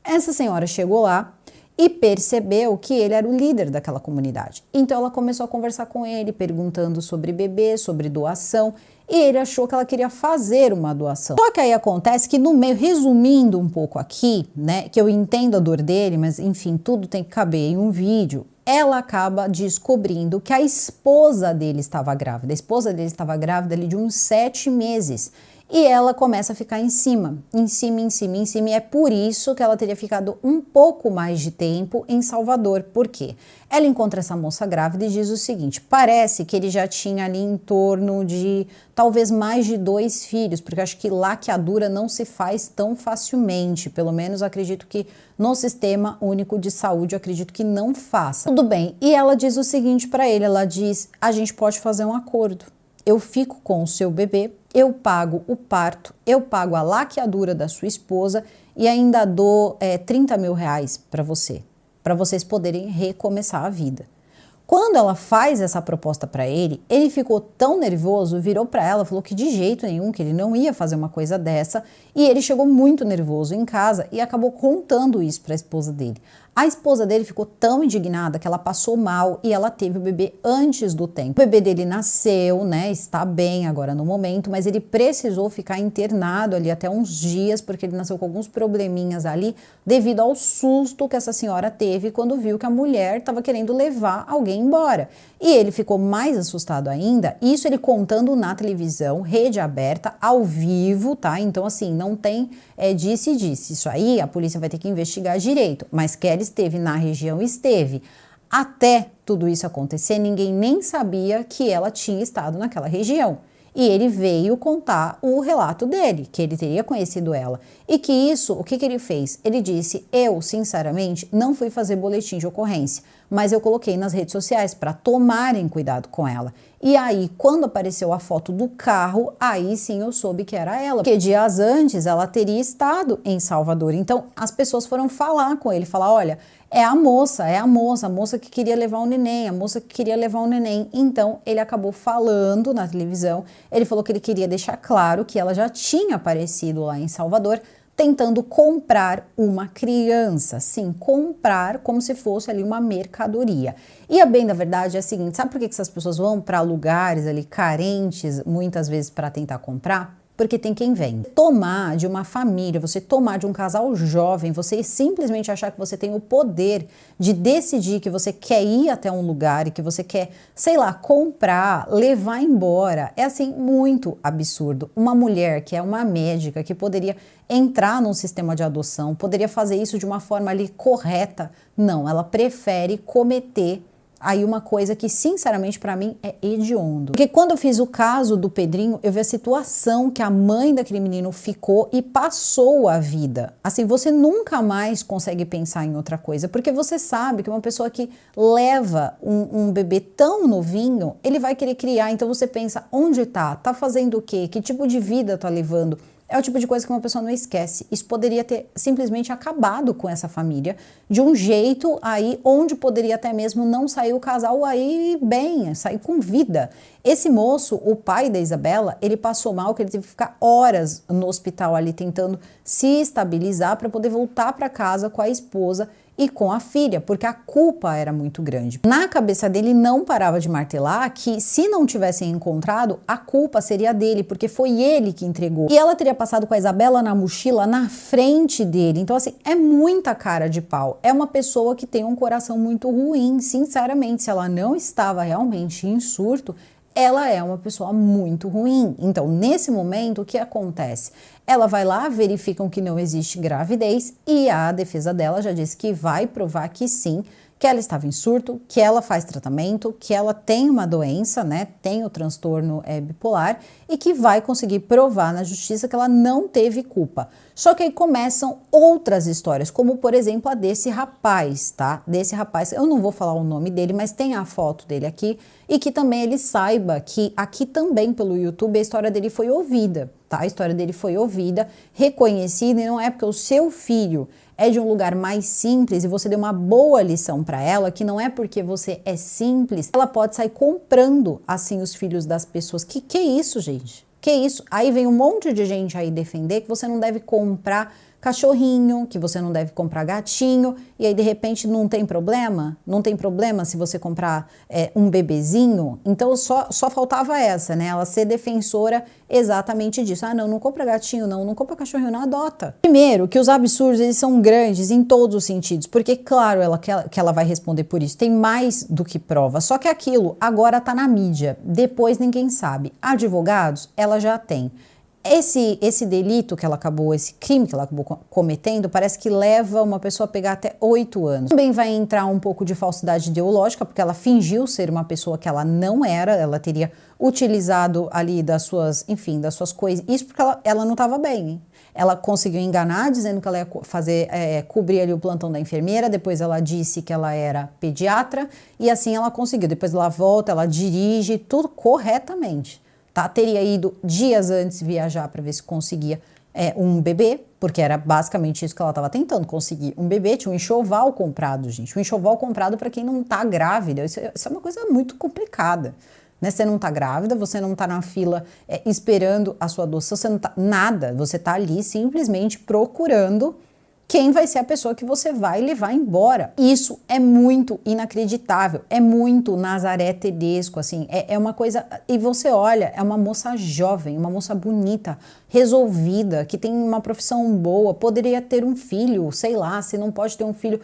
Essa senhora chegou lá e percebeu que ele era o líder daquela comunidade. Então ela começou a conversar com ele, perguntando sobre bebê, sobre doação, e ele achou que ela queria fazer uma doação. Só que aí acontece que no meio, resumindo um pouco aqui, né, que eu entendo a dor dele, mas enfim, tudo tem que caber em um vídeo, ela acaba descobrindo que a esposa dele estava grávida. A esposa dele estava grávida ali de uns 7 meses. E ela começa a ficar em cima, e é por isso que ela teria ficado um pouco mais de tempo em Salvador. Por quê? Ela encontra essa moça grávida e diz o seguinte, parece que ele já tinha ali em torno de talvez mais de 2 filhos, porque acho que laqueadura não se faz tão facilmente, pelo menos acredito que no Sistema Único de Saúde, eu acredito que não faça. Tudo bem, e ela diz o seguinte para ele, ela diz, a gente pode fazer um acordo. Eu fico com o seu bebê, eu pago o parto, eu pago a laqueadura da sua esposa e ainda dou 30 mil reais para vocês poderem recomeçar a vida. Quando ela faz essa proposta para ele, ele ficou tão nervoso, virou para ela, falou que de jeito nenhum, que ele não ia fazer uma coisa dessa, e ele chegou muito nervoso em casa e acabou contando isso para a esposa dele. A esposa dele ficou tão indignada que ela passou mal e ela teve o bebê antes do tempo. O bebê dele nasceu, né, está bem agora no momento, mas ele precisou ficar internado ali até uns dias, porque ele nasceu com alguns probleminhas ali, devido ao susto que essa senhora teve quando viu que a mulher estava querendo levar alguém embora. E ele ficou mais assustado ainda, isso ele contando na televisão, rede aberta, ao vivo, tá? Então assim, não tem disse. Isso aí a polícia vai ter que investigar direito, mas que ela esteve na região, esteve. Até tudo isso acontecer, ninguém nem sabia que ela tinha estado naquela região. E ele veio contar o relato dele, que ele teria conhecido ela. E que isso, o que ele fez? Ele disse, eu, sinceramente, não fui fazer boletim de ocorrência, mas eu coloquei nas redes sociais para tomarem cuidado com ela. E aí, quando apareceu a foto do carro, aí sim eu soube que era ela. Porque dias antes ela teria estado em Salvador. Então, as pessoas foram falar com ele, falar, olha, é a moça que queria levar o neném, a moça que queria levar o neném. Então, ele acabou falando na televisão, ele falou que ele queria deixar claro que ela já tinha aparecido lá em Salvador, tentando comprar uma criança, sim, comprar como se fosse ali uma mercadoria. E a bem da verdade é a seguinte, sabe por que essas pessoas vão para lugares ali carentes, muitas vezes para tentar comprar? Porque tem quem vende. Tomar de uma família, você tomar de um casal jovem, você simplesmente achar que você tem o poder de decidir que você quer ir até um lugar e que você quer, sei lá, comprar, levar embora, é assim muito absurdo. Uma mulher que é uma médica, que poderia entrar num sistema de adoção, poderia fazer isso de uma forma ali correta, não, ela prefere cometer aí uma coisa que, sinceramente, pra mim é hediondo. Porque quando eu fiz o caso do Pedrinho, eu vi a situação que a mãe daquele menino ficou e passou a vida. Assim, você nunca mais consegue pensar em outra coisa, porque você sabe que uma pessoa que leva um bebê tão novinho, ele vai querer criar, então você pensa, onde tá? Tá fazendo o quê? Que tipo de vida tá levando? É o tipo de coisa que uma pessoa não esquece. Isso poderia ter simplesmente acabado com essa família de um jeito aí onde poderia até mesmo não sair o casal aí bem, sair com vida. Esse moço, o pai da Isabela, ele passou mal, que ele teve que ficar horas no hospital ali tentando se estabilizar para poder voltar para casa com a esposa e com a filha, porque a culpa era muito grande. Na cabeça dele não parava de martelar que se não tivessem encontrado, a culpa seria dele, porque foi ele que entregou. E ela teria passado com a Isabela na mochila na frente dele. Então assim, é muita cara de pau. É uma pessoa que tem um coração muito ruim, sinceramente. Se ela não estava realmente em surto, ela é uma pessoa muito ruim. Então, nesse momento, o que acontece? Ela vai lá, verificam que não existe gravidez e a defesa dela já disse que vai provar que sim, que ela estava em surto, que ela faz tratamento, que ela tem uma doença, né, tem o transtorno bipolar e que vai conseguir provar na justiça que ela não teve culpa. Só que aí começam outras histórias, como por exemplo a desse rapaz, tá? Desse rapaz, eu não vou falar o nome dele, mas tem a foto dele aqui e que também ele saiba que aqui também pelo YouTube a história dele foi ouvida, tá? A história dele foi ouvida, reconhecida e não é porque o seu filho é de um lugar mais simples e você deu uma boa lição para ela, que não é porque você é simples, ela pode sair comprando assim os filhos das pessoas. Que é isso, gente? Que isso? Aí vem um monte de gente aí defender que você não deve comprar cachorrinho, que você não deve comprar gatinho, e aí de repente não tem problema? Não tem problema se você comprar um bebezinho? Então só faltava essa, né? Ela ser defensora exatamente disso. Ah, não compra gatinho, não compra cachorrinho, não adota. Primeiro, que os absurdos, eles são grandes em todos os sentidos, porque claro que ela vai responder por isso, tem mais do que prova, só que aquilo agora tá na mídia, depois ninguém sabe. Advogados, ela já tem. Esse delito que ela acabou, esse crime que ela acabou cometendo, parece que leva uma pessoa a pegar até 8 anos. Também vai entrar um pouco de falsidade ideológica, porque ela fingiu ser uma pessoa que ela não era, ela teria utilizado ali das suas, enfim, das suas coisas, isso porque ela não estava bem, hein? Ela conseguiu enganar, dizendo que ela ia cobrir ali o plantão da enfermeira, depois ela disse que ela era pediatra, e assim ela conseguiu. Depois ela volta, ela dirige, tudo corretamente. Tá? Teria ido dias antes viajar para ver se conseguia um bebê, porque era basicamente isso que ela estava tentando conseguir. Um bebê, tinha um enxoval comprado, gente. Um enxoval comprado para quem não tá grávida. Isso é uma coisa muito complicada. Né? Você não tá grávida, você não tá na fila esperando a sua adoção, você não tá nada. Você tá ali simplesmente procurando quem vai ser a pessoa que você vai levar embora. Isso é muito inacreditável, é muito Nazaré Tedesco, assim, é uma coisa... E você olha, é uma moça jovem, uma moça bonita, resolvida, que tem uma profissão boa, poderia ter um filho, sei lá, se não pode ter um filho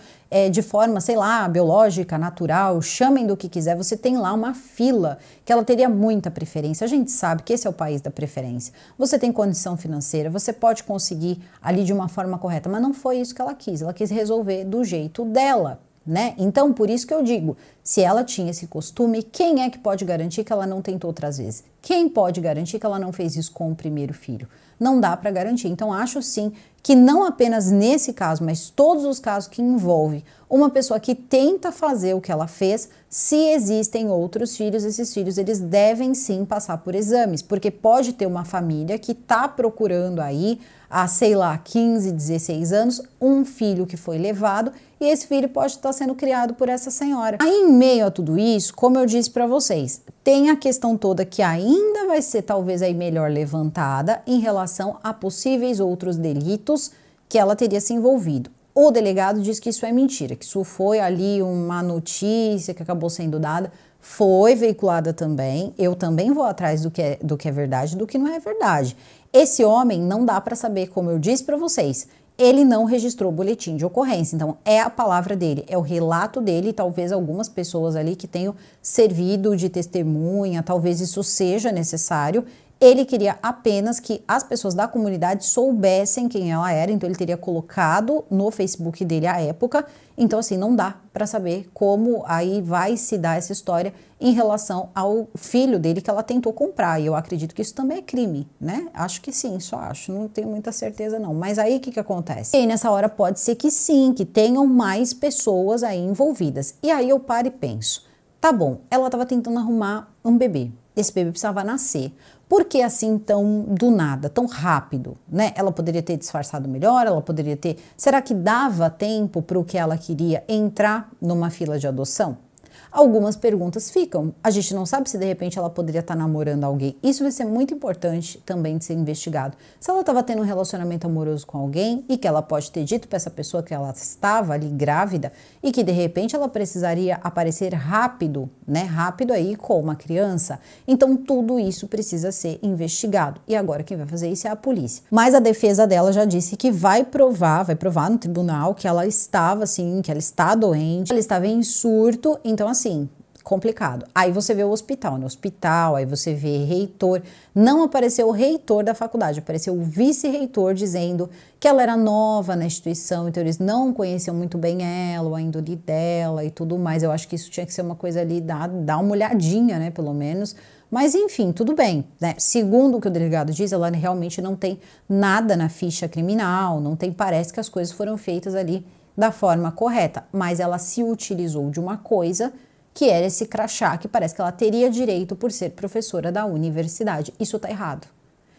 de forma, sei lá, biológica, natural, chamem do que quiser, você tem lá uma fila que ela teria muita preferência. A gente sabe que esse é o país da preferência. Você tem condição financeira, você pode conseguir ali de uma forma correta, mas não foi isso que ela quis resolver do jeito dela, né? Então, por isso que eu digo, se ela tinha esse costume, quem é que pode garantir que ela não tentou outras vezes? Quem pode garantir que ela não fez isso com o primeiro filho? Não dá para garantir. Então, acho sim que não apenas nesse caso, mas todos os casos que envolvem uma pessoa que tenta fazer o que ela fez, se existem outros filhos, esses filhos eles devem sim passar por exames, porque pode ter uma família que está procurando aí há, sei lá, 15, 16 anos, um filho que foi levado e esse filho pode estar sendo criado por essa senhora. Aí, em meio a tudo isso, como eu disse para vocês, tem a questão toda que ainda vai ser talvez aí melhor levantada em relação a possíveis outros delitos que ela teria se envolvido. O delegado diz que isso é mentira, que isso foi ali uma notícia que acabou sendo dada, foi veiculada também. Eu também vou atrás do que é verdade, do que não é verdade. Esse homem não dá para saber, como eu disse para vocês, ele não registrou boletim de ocorrência, então é a palavra dele, é o relato dele, talvez algumas pessoas ali que tenham servido de testemunha, talvez isso seja necessário, Ele queria apenas que as pessoas da comunidade soubessem quem ela era, então ele teria colocado no Facebook dele à época. Então, assim, não dá para saber como aí vai se dar essa história em relação ao filho dele que ela tentou comprar. E eu acredito que isso também é crime, né? Acho que sim, só acho. Não tenho muita certeza, não. Mas aí o que acontece? E aí, nessa hora pode ser que sim, que tenham mais pessoas aí envolvidas. E aí eu paro e penso, tá bom, ela estava tentando arrumar um bebê. Esse bebê precisava nascer. Por que assim tão do nada, tão rápido, né? Ela poderia ter disfarçado melhor, ela poderia ter... Será que dava tempo para o que ela queria entrar numa fila de adoção? Algumas perguntas ficam. A gente não sabe se de repente ela poderia estar namorando alguém. Isso vai ser muito importante também de ser investigado. Se ela estava tendo um relacionamento amoroso com alguém e que ela pode ter dito para essa pessoa que ela estava ali grávida e que de repente ela precisaria aparecer rápido, né? Rápido aí com uma criança. Então tudo isso precisa ser investigado. E agora quem vai fazer isso é a polícia. Mas a defesa dela já disse que vai provar no tribunal que ela estava assim, que ela está doente, ela estava em surto. Então assim, complicado. Aí você vê o hospital, no hospital, aí você vê reitor. Não apareceu o reitor da faculdade, apareceu o vice-reitor dizendo que ela era nova na instituição, então eles não conheciam muito bem ela, a índole dela e tudo mais. Eu acho que isso tinha que ser uma coisa ali, dar uma olhadinha, né, pelo menos. Mas enfim, tudo bem, né? Segundo o que o delegado diz, ela realmente não tem nada na ficha criminal, não tem, parece que as coisas foram feitas ali da forma correta, mas ela se utilizou de uma coisa que era esse crachá, que parece que ela teria direito por ser professora da universidade. Isso tá errado.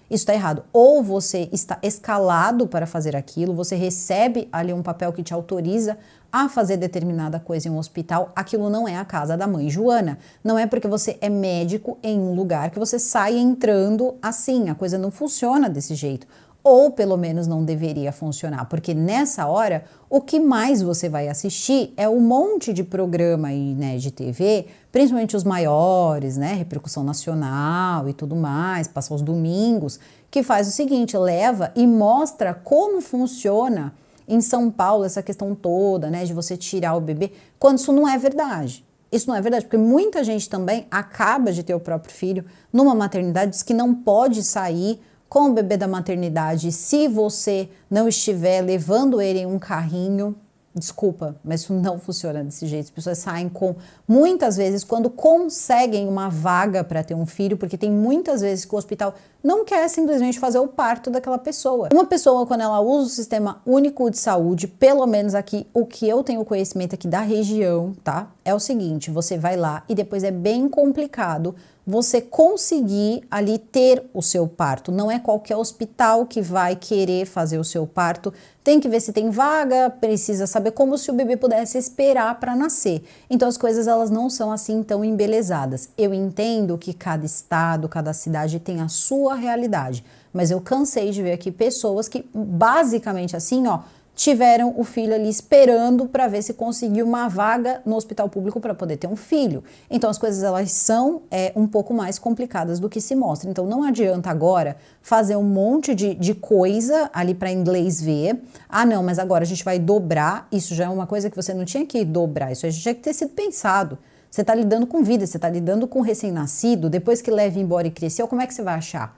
Isso tá errado. Ou você está escalado para fazer aquilo, você recebe ali um papel que te autoriza a fazer determinada coisa em um hospital, aquilo não é a casa da mãe Joana. Não é porque você é médico em um lugar que você sai entrando assim, a coisa não funciona desse jeito. Ou pelo menos não deveria funcionar, porque nessa hora o que mais você vai assistir é um monte de programa aí, né, de TV, principalmente os maiores, né, repercussão nacional e tudo mais, passa aos domingos, que faz o seguinte, leva e mostra como funciona em São Paulo essa questão toda, né, de você tirar o bebê, quando isso não é verdade. Isso não é verdade, porque muita gente também acaba de ter o próprio filho numa maternidade, diz que não pode sair com o bebê da maternidade, se você não estiver levando ele em um carrinho. Desculpa, mas isso não funciona desse jeito. As pessoas saem com, muitas vezes, quando conseguem uma vaga para ter um filho, porque tem muitas vezes que o hospital não quer simplesmente fazer o parto daquela pessoa. Uma pessoa, quando ela usa o Sistema Único de Saúde, pelo menos aqui, o que eu tenho conhecimento aqui da região, tá? É o seguinte, você vai lá e depois é bem complicado você conseguir ali ter o seu parto. Não é qualquer hospital que vai querer fazer o seu parto. Tem que ver se tem vaga, precisa saber, como se o bebê pudesse esperar para nascer. Então as coisas elas não são assim tão embelezadas. Eu entendo que cada estado, cada cidade tem a sua realidade, mas eu cansei de ver aqui pessoas que basicamente assim, ó, tiveram o filho ali esperando para ver se conseguiu uma vaga no hospital público para poder ter um filho. Então as coisas elas são um pouco mais complicadas do que se mostra. Então não adianta agora fazer um monte de coisa ali para inglês ver. Ah não, mas agora a gente vai dobrar. Isso já é uma coisa que você não tinha que dobrar, isso já tinha que ter sido pensado. Você está lidando com vida, você está lidando com recém-nascido, depois que leva embora e cresceu, como é que você vai achar?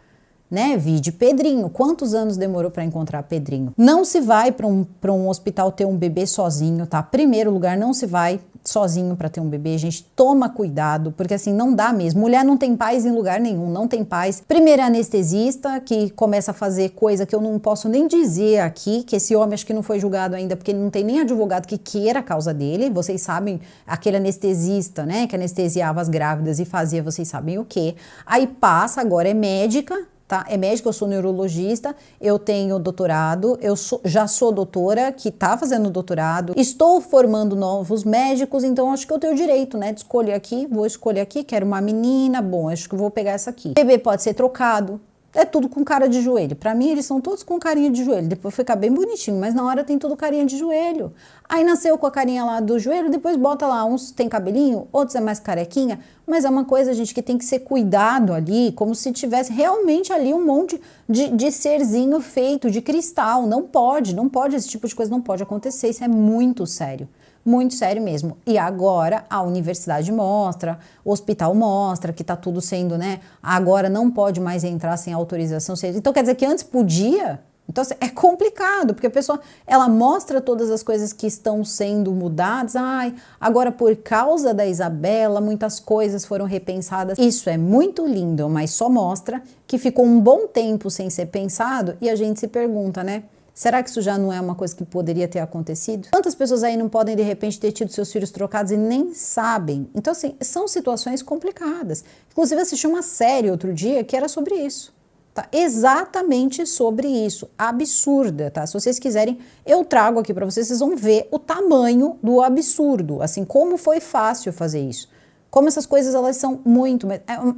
Né? Vide Pedrinho. Quantos anos demorou para encontrar Pedrinho? Não se vai para um hospital ter um bebê sozinho, tá? Primeiro lugar, não se vai sozinho para ter um bebê. Gente, toma cuidado, porque assim, não dá mesmo. Mulher não tem paz em lugar nenhum, não tem paz. Primeiro é anestesista, que começa a fazer coisa que eu não posso nem dizer aqui, que esse homem acho que não foi julgado ainda, porque ele não tem nem advogado que queira a causa dele. Vocês sabem, aquele anestesista, né, que anestesiava as grávidas e fazia, vocês sabem o quê. Aí passa, agora é médica, tá? É médica, eu sou neurologista, eu tenho doutorado, já sou doutora, que tá fazendo doutorado, estou formando novos médicos, então acho que eu tenho o direito, né, de escolher aqui, vou escolher aqui, quero uma menina, bom, acho que vou pegar essa aqui. O bebê pode ser trocado. É tudo com cara de joelho. Pra mim, eles são todos com carinha de joelho. Depois fica bem bonitinho, mas na hora tem tudo carinha de joelho. Aí nasceu com a carinha lá do joelho, depois bota lá, uns tem cabelinho, outros é mais carequinha. Mas é uma coisa, gente, que tem que ser cuidado ali, como se tivesse realmente ali um monte de serzinho feito de cristal. Não pode, esse tipo de coisa não pode acontecer. Isso é muito sério. muito sério mesmo. E agora a universidade mostra, o hospital mostra que tá tudo sendo, né? Agora não pode mais entrar sem autorização. Então quer dizer que antes podia? Então é complicado, porque a pessoa, ela mostra todas as coisas que estão sendo mudadas. Ai, agora por causa da Isabela, muitas coisas foram repensadas. Isso é muito lindo, mas só mostra que ficou um bom tempo sem ser pensado e a gente se pergunta, né? Será que isso já não é uma coisa que poderia ter acontecido? Quantas pessoas aí não podem, de repente, ter tido seus filhos trocados e nem sabem? Então, assim, são situações complicadas. Inclusive, assisti uma série outro dia que era sobre isso. Tá? Exatamente sobre isso, absurda, tá? Se vocês quiserem, eu trago aqui para vocês, vocês vão ver o tamanho do absurdo, assim, como foi fácil fazer isso. Como essas coisas, elas são muito,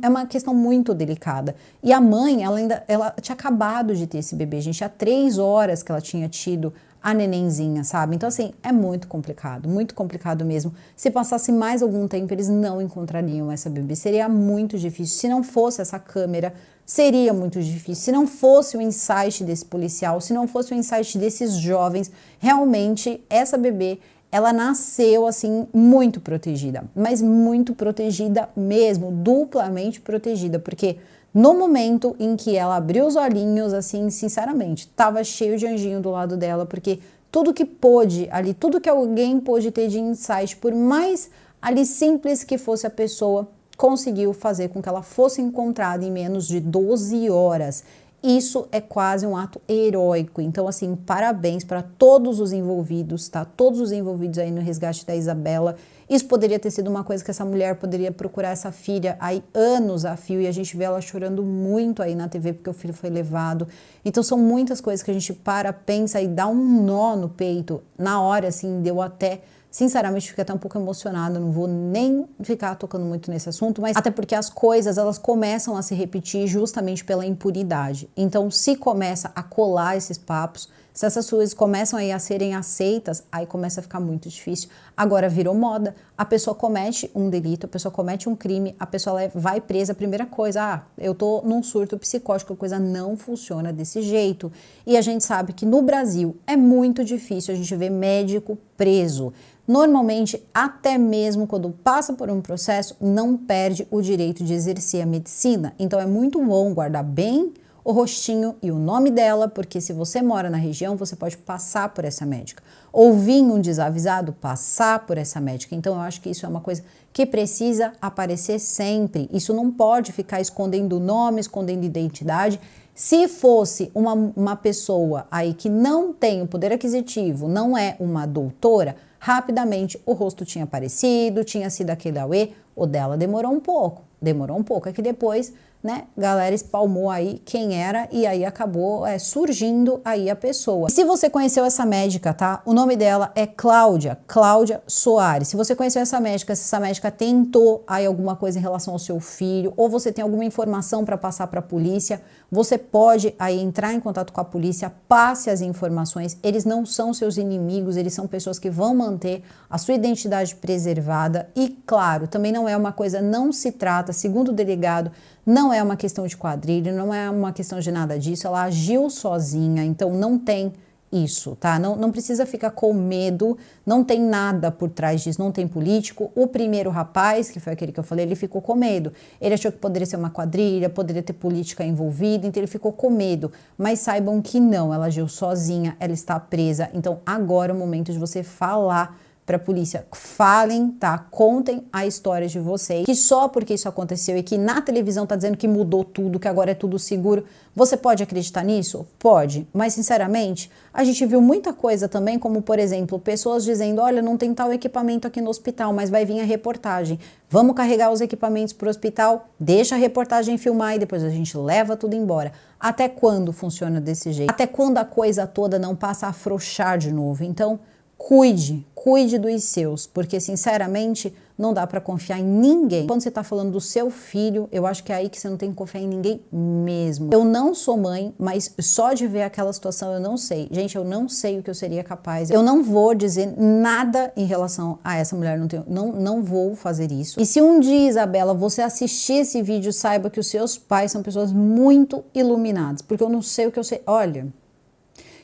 é uma questão muito delicada. E a mãe, ela tinha acabado de ter esse bebê, gente, há 3 horas que ela tinha tido a nenenzinha, sabe? Então, assim, é muito complicado mesmo. Se passasse mais algum tempo, eles não encontrariam essa bebê. Seria muito difícil. Se não fosse essa câmera, seria muito difícil. Se não fosse o insight desse policial, se não fosse o insight desses jovens, realmente essa bebê, ela nasceu assim muito protegida, mas muito protegida mesmo, duplamente protegida, porque no momento em que ela abriu os olhinhos, assim, sinceramente, tava cheio de anjinho do lado dela, porque tudo que pôde ali, tudo que alguém pôde ter de insight, por mais ali simples que fosse a pessoa, conseguiu fazer com que ela fosse encontrada em menos de 12 horas. Isso é quase um ato heróico. Então, assim, parabéns para todos os envolvidos, tá? Todos os envolvidos aí no resgate da Isabela. Isso poderia ter sido uma coisa que essa mulher poderia procurar essa filha aí anos a fio, e a gente vê ela chorando muito aí na TV porque o filho foi levado. Então, são muitas coisas que a gente pensa e dá um nó no peito. Na hora, assim, deu até... Sinceramente, fiquei até um pouco emocionada, não vou nem ficar tocando muito nesse assunto, mas até porque as coisas, elas começam a se repetir justamente pela impunidade. Então, se começa a colar esses papos, se essas coisas começam aí a serem aceitas, aí começa a ficar muito difícil. Agora virou moda, a pessoa comete um delito, a pessoa comete um crime, a pessoa vai presa, a primeira coisa, eu tô num surto psicótico, a coisa não funciona desse jeito. E a gente sabe que no Brasil é muito difícil a gente ver médico preso. Normalmente, até mesmo quando passa por um processo, não perde o direito de exercer a medicina. Então é muito bom guardar bem o rostinho e o nome dela, porque se você mora na região, você pode passar por essa médica. Ou vir um desavisado, passar por essa médica. Então eu acho que isso é uma coisa que precisa aparecer sempre. Isso não pode ficar escondendo nome, escondendo identidade. Se fosse uma pessoa aí que não tem o poder aquisitivo, não é uma doutora, rapidamente o rosto tinha aparecido, tinha sido aquele auê. O dela demorou um pouco, é que depois, né, galera espalmou aí quem era e aí acabou surgindo aí a pessoa. E se você conheceu essa médica, tá? O nome dela é Cláudia Soares. Se você conheceu essa médica, se essa médica tentou aí alguma coisa em relação ao seu filho, ou você tem alguma informação para passar para a polícia, você pode aí entrar em contato com a polícia, passe as informações. Eles não são seus inimigos, eles são pessoas que vão manter a sua identidade preservada. E claro, também não é uma coisa, não se trata, segundo o delegado, não é uma questão de quadrilha, não é uma questão de nada disso, ela agiu sozinha, então não tem isso, tá? Não precisa ficar com medo, não tem nada por trás disso, não tem político. O primeiro rapaz, que foi aquele que eu falei, ele ficou com medo. Ele achou que poderia ser uma quadrilha, poderia ter política envolvida, então ele ficou com medo. Mas saibam que não, ela agiu sozinha, ela está presa. Então agora é o momento de você falar para a polícia, falem, tá? Contem a história de vocês, que só porque isso aconteceu e que na televisão tá dizendo que mudou tudo, que agora é tudo seguro, você pode acreditar nisso? Pode, mas sinceramente, a gente viu muita coisa também, como por exemplo, pessoas dizendo, olha, não tem tal equipamento aqui no hospital, mas vai vir a reportagem, vamos carregar os equipamentos pro hospital, deixa a reportagem filmar e depois a gente leva tudo embora. Até quando funciona desse jeito? Até quando a coisa toda não passa a afrouxar de novo? Então, cuide dos seus, porque sinceramente não dá para confiar em ninguém. Quando você tá falando do seu filho, eu acho que é aí que você não tem que confiar em ninguém mesmo. Eu não sou mãe, mas só de ver aquela situação eu não sei. Gente, eu não sei o que eu seria capaz. Eu não vou dizer nada em relação a essa mulher, não vou fazer isso. E se um dia, Isabela, você assistir esse vídeo, saiba que os seus pais são pessoas muito iluminadas, porque eu não sei o que eu sei. Olha,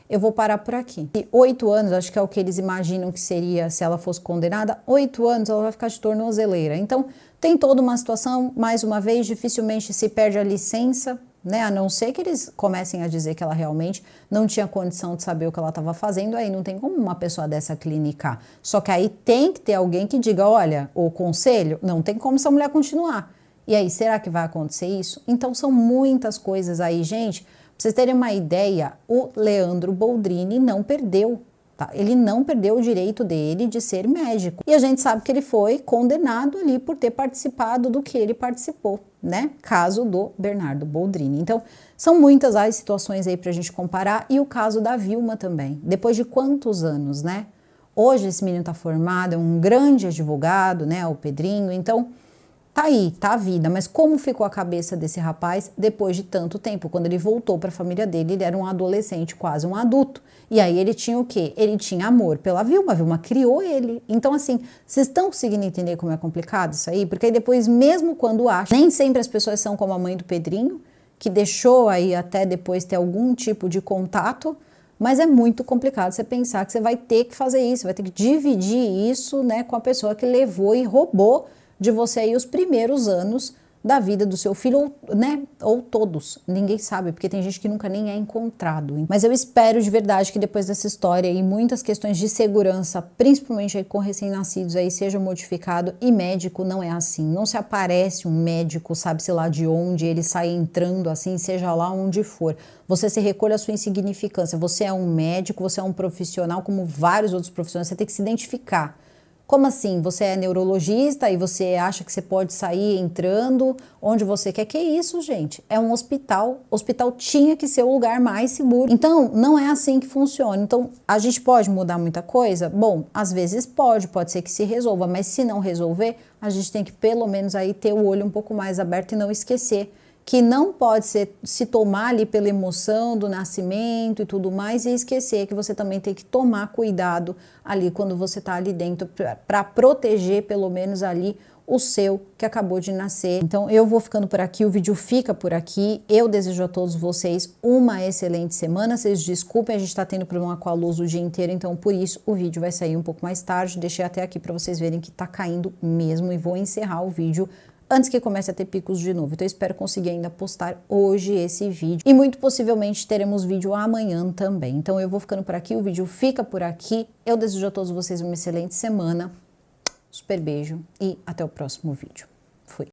eu vou parar por aqui. E 8 anos, acho que é o que eles imaginam que seria se ela fosse condenada, 8 anos ela vai ficar de tornozeleira. Então, tem toda uma situação, mais uma vez, dificilmente se perde a licença, né? A não ser que eles comecem a dizer que ela realmente não tinha condição de saber o que ela estava fazendo, aí não tem como uma pessoa dessa clinicar. Só que aí tem que ter alguém que diga, olha, o conselho, não tem como essa mulher continuar. E aí, será que vai acontecer isso? Então, são muitas coisas aí, gente. Pra vocês terem uma ideia, o Leandro Boldrini não perdeu. Tá? Ele não perdeu o direito dele de ser médico. E a gente sabe que ele foi condenado ali por ter participado do que ele participou, né? Caso do Bernardo Boldrini. Então, são muitas as situações aí pra gente comparar. E o caso da Vilma também. Depois de quantos anos, né? Hoje esse menino tá formado, é um grande advogado, né? O Pedrinho. Então, tá aí, tá a vida, mas como ficou a cabeça desse rapaz depois de tanto tempo? Quando ele voltou para a família dele, ele era um adolescente, quase um adulto. E aí ele tinha o quê? Ele tinha amor pela Vilma, a Vilma criou ele. Então assim, vocês estão conseguindo entender como é complicado isso aí? Porque aí depois, mesmo quando acha, nem sempre as pessoas são como a mãe do Pedrinho, que deixou aí até depois ter algum tipo de contato, mas é muito complicado você pensar que você vai ter que fazer isso, vai ter que dividir isso, né, com a pessoa que levou e roubou de você aí os primeiros anos da vida do seu filho, ou, né, ou todos, ninguém sabe, porque tem gente que nunca nem é encontrado. Mas eu espero de verdade que depois dessa história e muitas questões de segurança, principalmente aí com recém-nascidos aí, seja modificado. E médico não é assim, não se aparece um médico, sabe-se lá de onde, ele sai entrando assim, seja lá onde for. Você se recolhe a sua insignificância, você é um médico, você é um profissional como vários outros profissionais, você tem que se identificar. Como assim? Você é neurologista e você acha que você pode sair entrando onde você quer? Que isso, gente? É um hospital. O hospital tinha que ser o lugar mais seguro. Então, não é assim que funciona. Então, a gente pode mudar muita coisa? Bom, às vezes pode ser que se resolva, mas se não resolver, a gente tem que pelo menos aí ter o olho um pouco mais aberto e não esquecer que não pode se tomar ali pela emoção do nascimento e tudo mais e esquecer que você também tem que tomar cuidado ali quando você está ali dentro para proteger pelo menos ali o seu que acabou de nascer. Então eu vou ficando por aqui, o vídeo fica por aqui. Eu desejo a todos vocês uma excelente semana. Vocês desculpem, a gente está tendo problema com a luz o dia inteiro, então por isso o vídeo vai sair um pouco mais tarde. Deixei até aqui para vocês verem que está caindo mesmo e vou encerrar o vídeo antes que comece a ter picos de novo. Então eu espero conseguir ainda postar hoje esse vídeo. E muito possivelmente teremos vídeo amanhã também. Então eu vou ficando por aqui, o vídeo fica por aqui. Eu desejo a todos vocês uma excelente semana. Super beijo e até o próximo vídeo.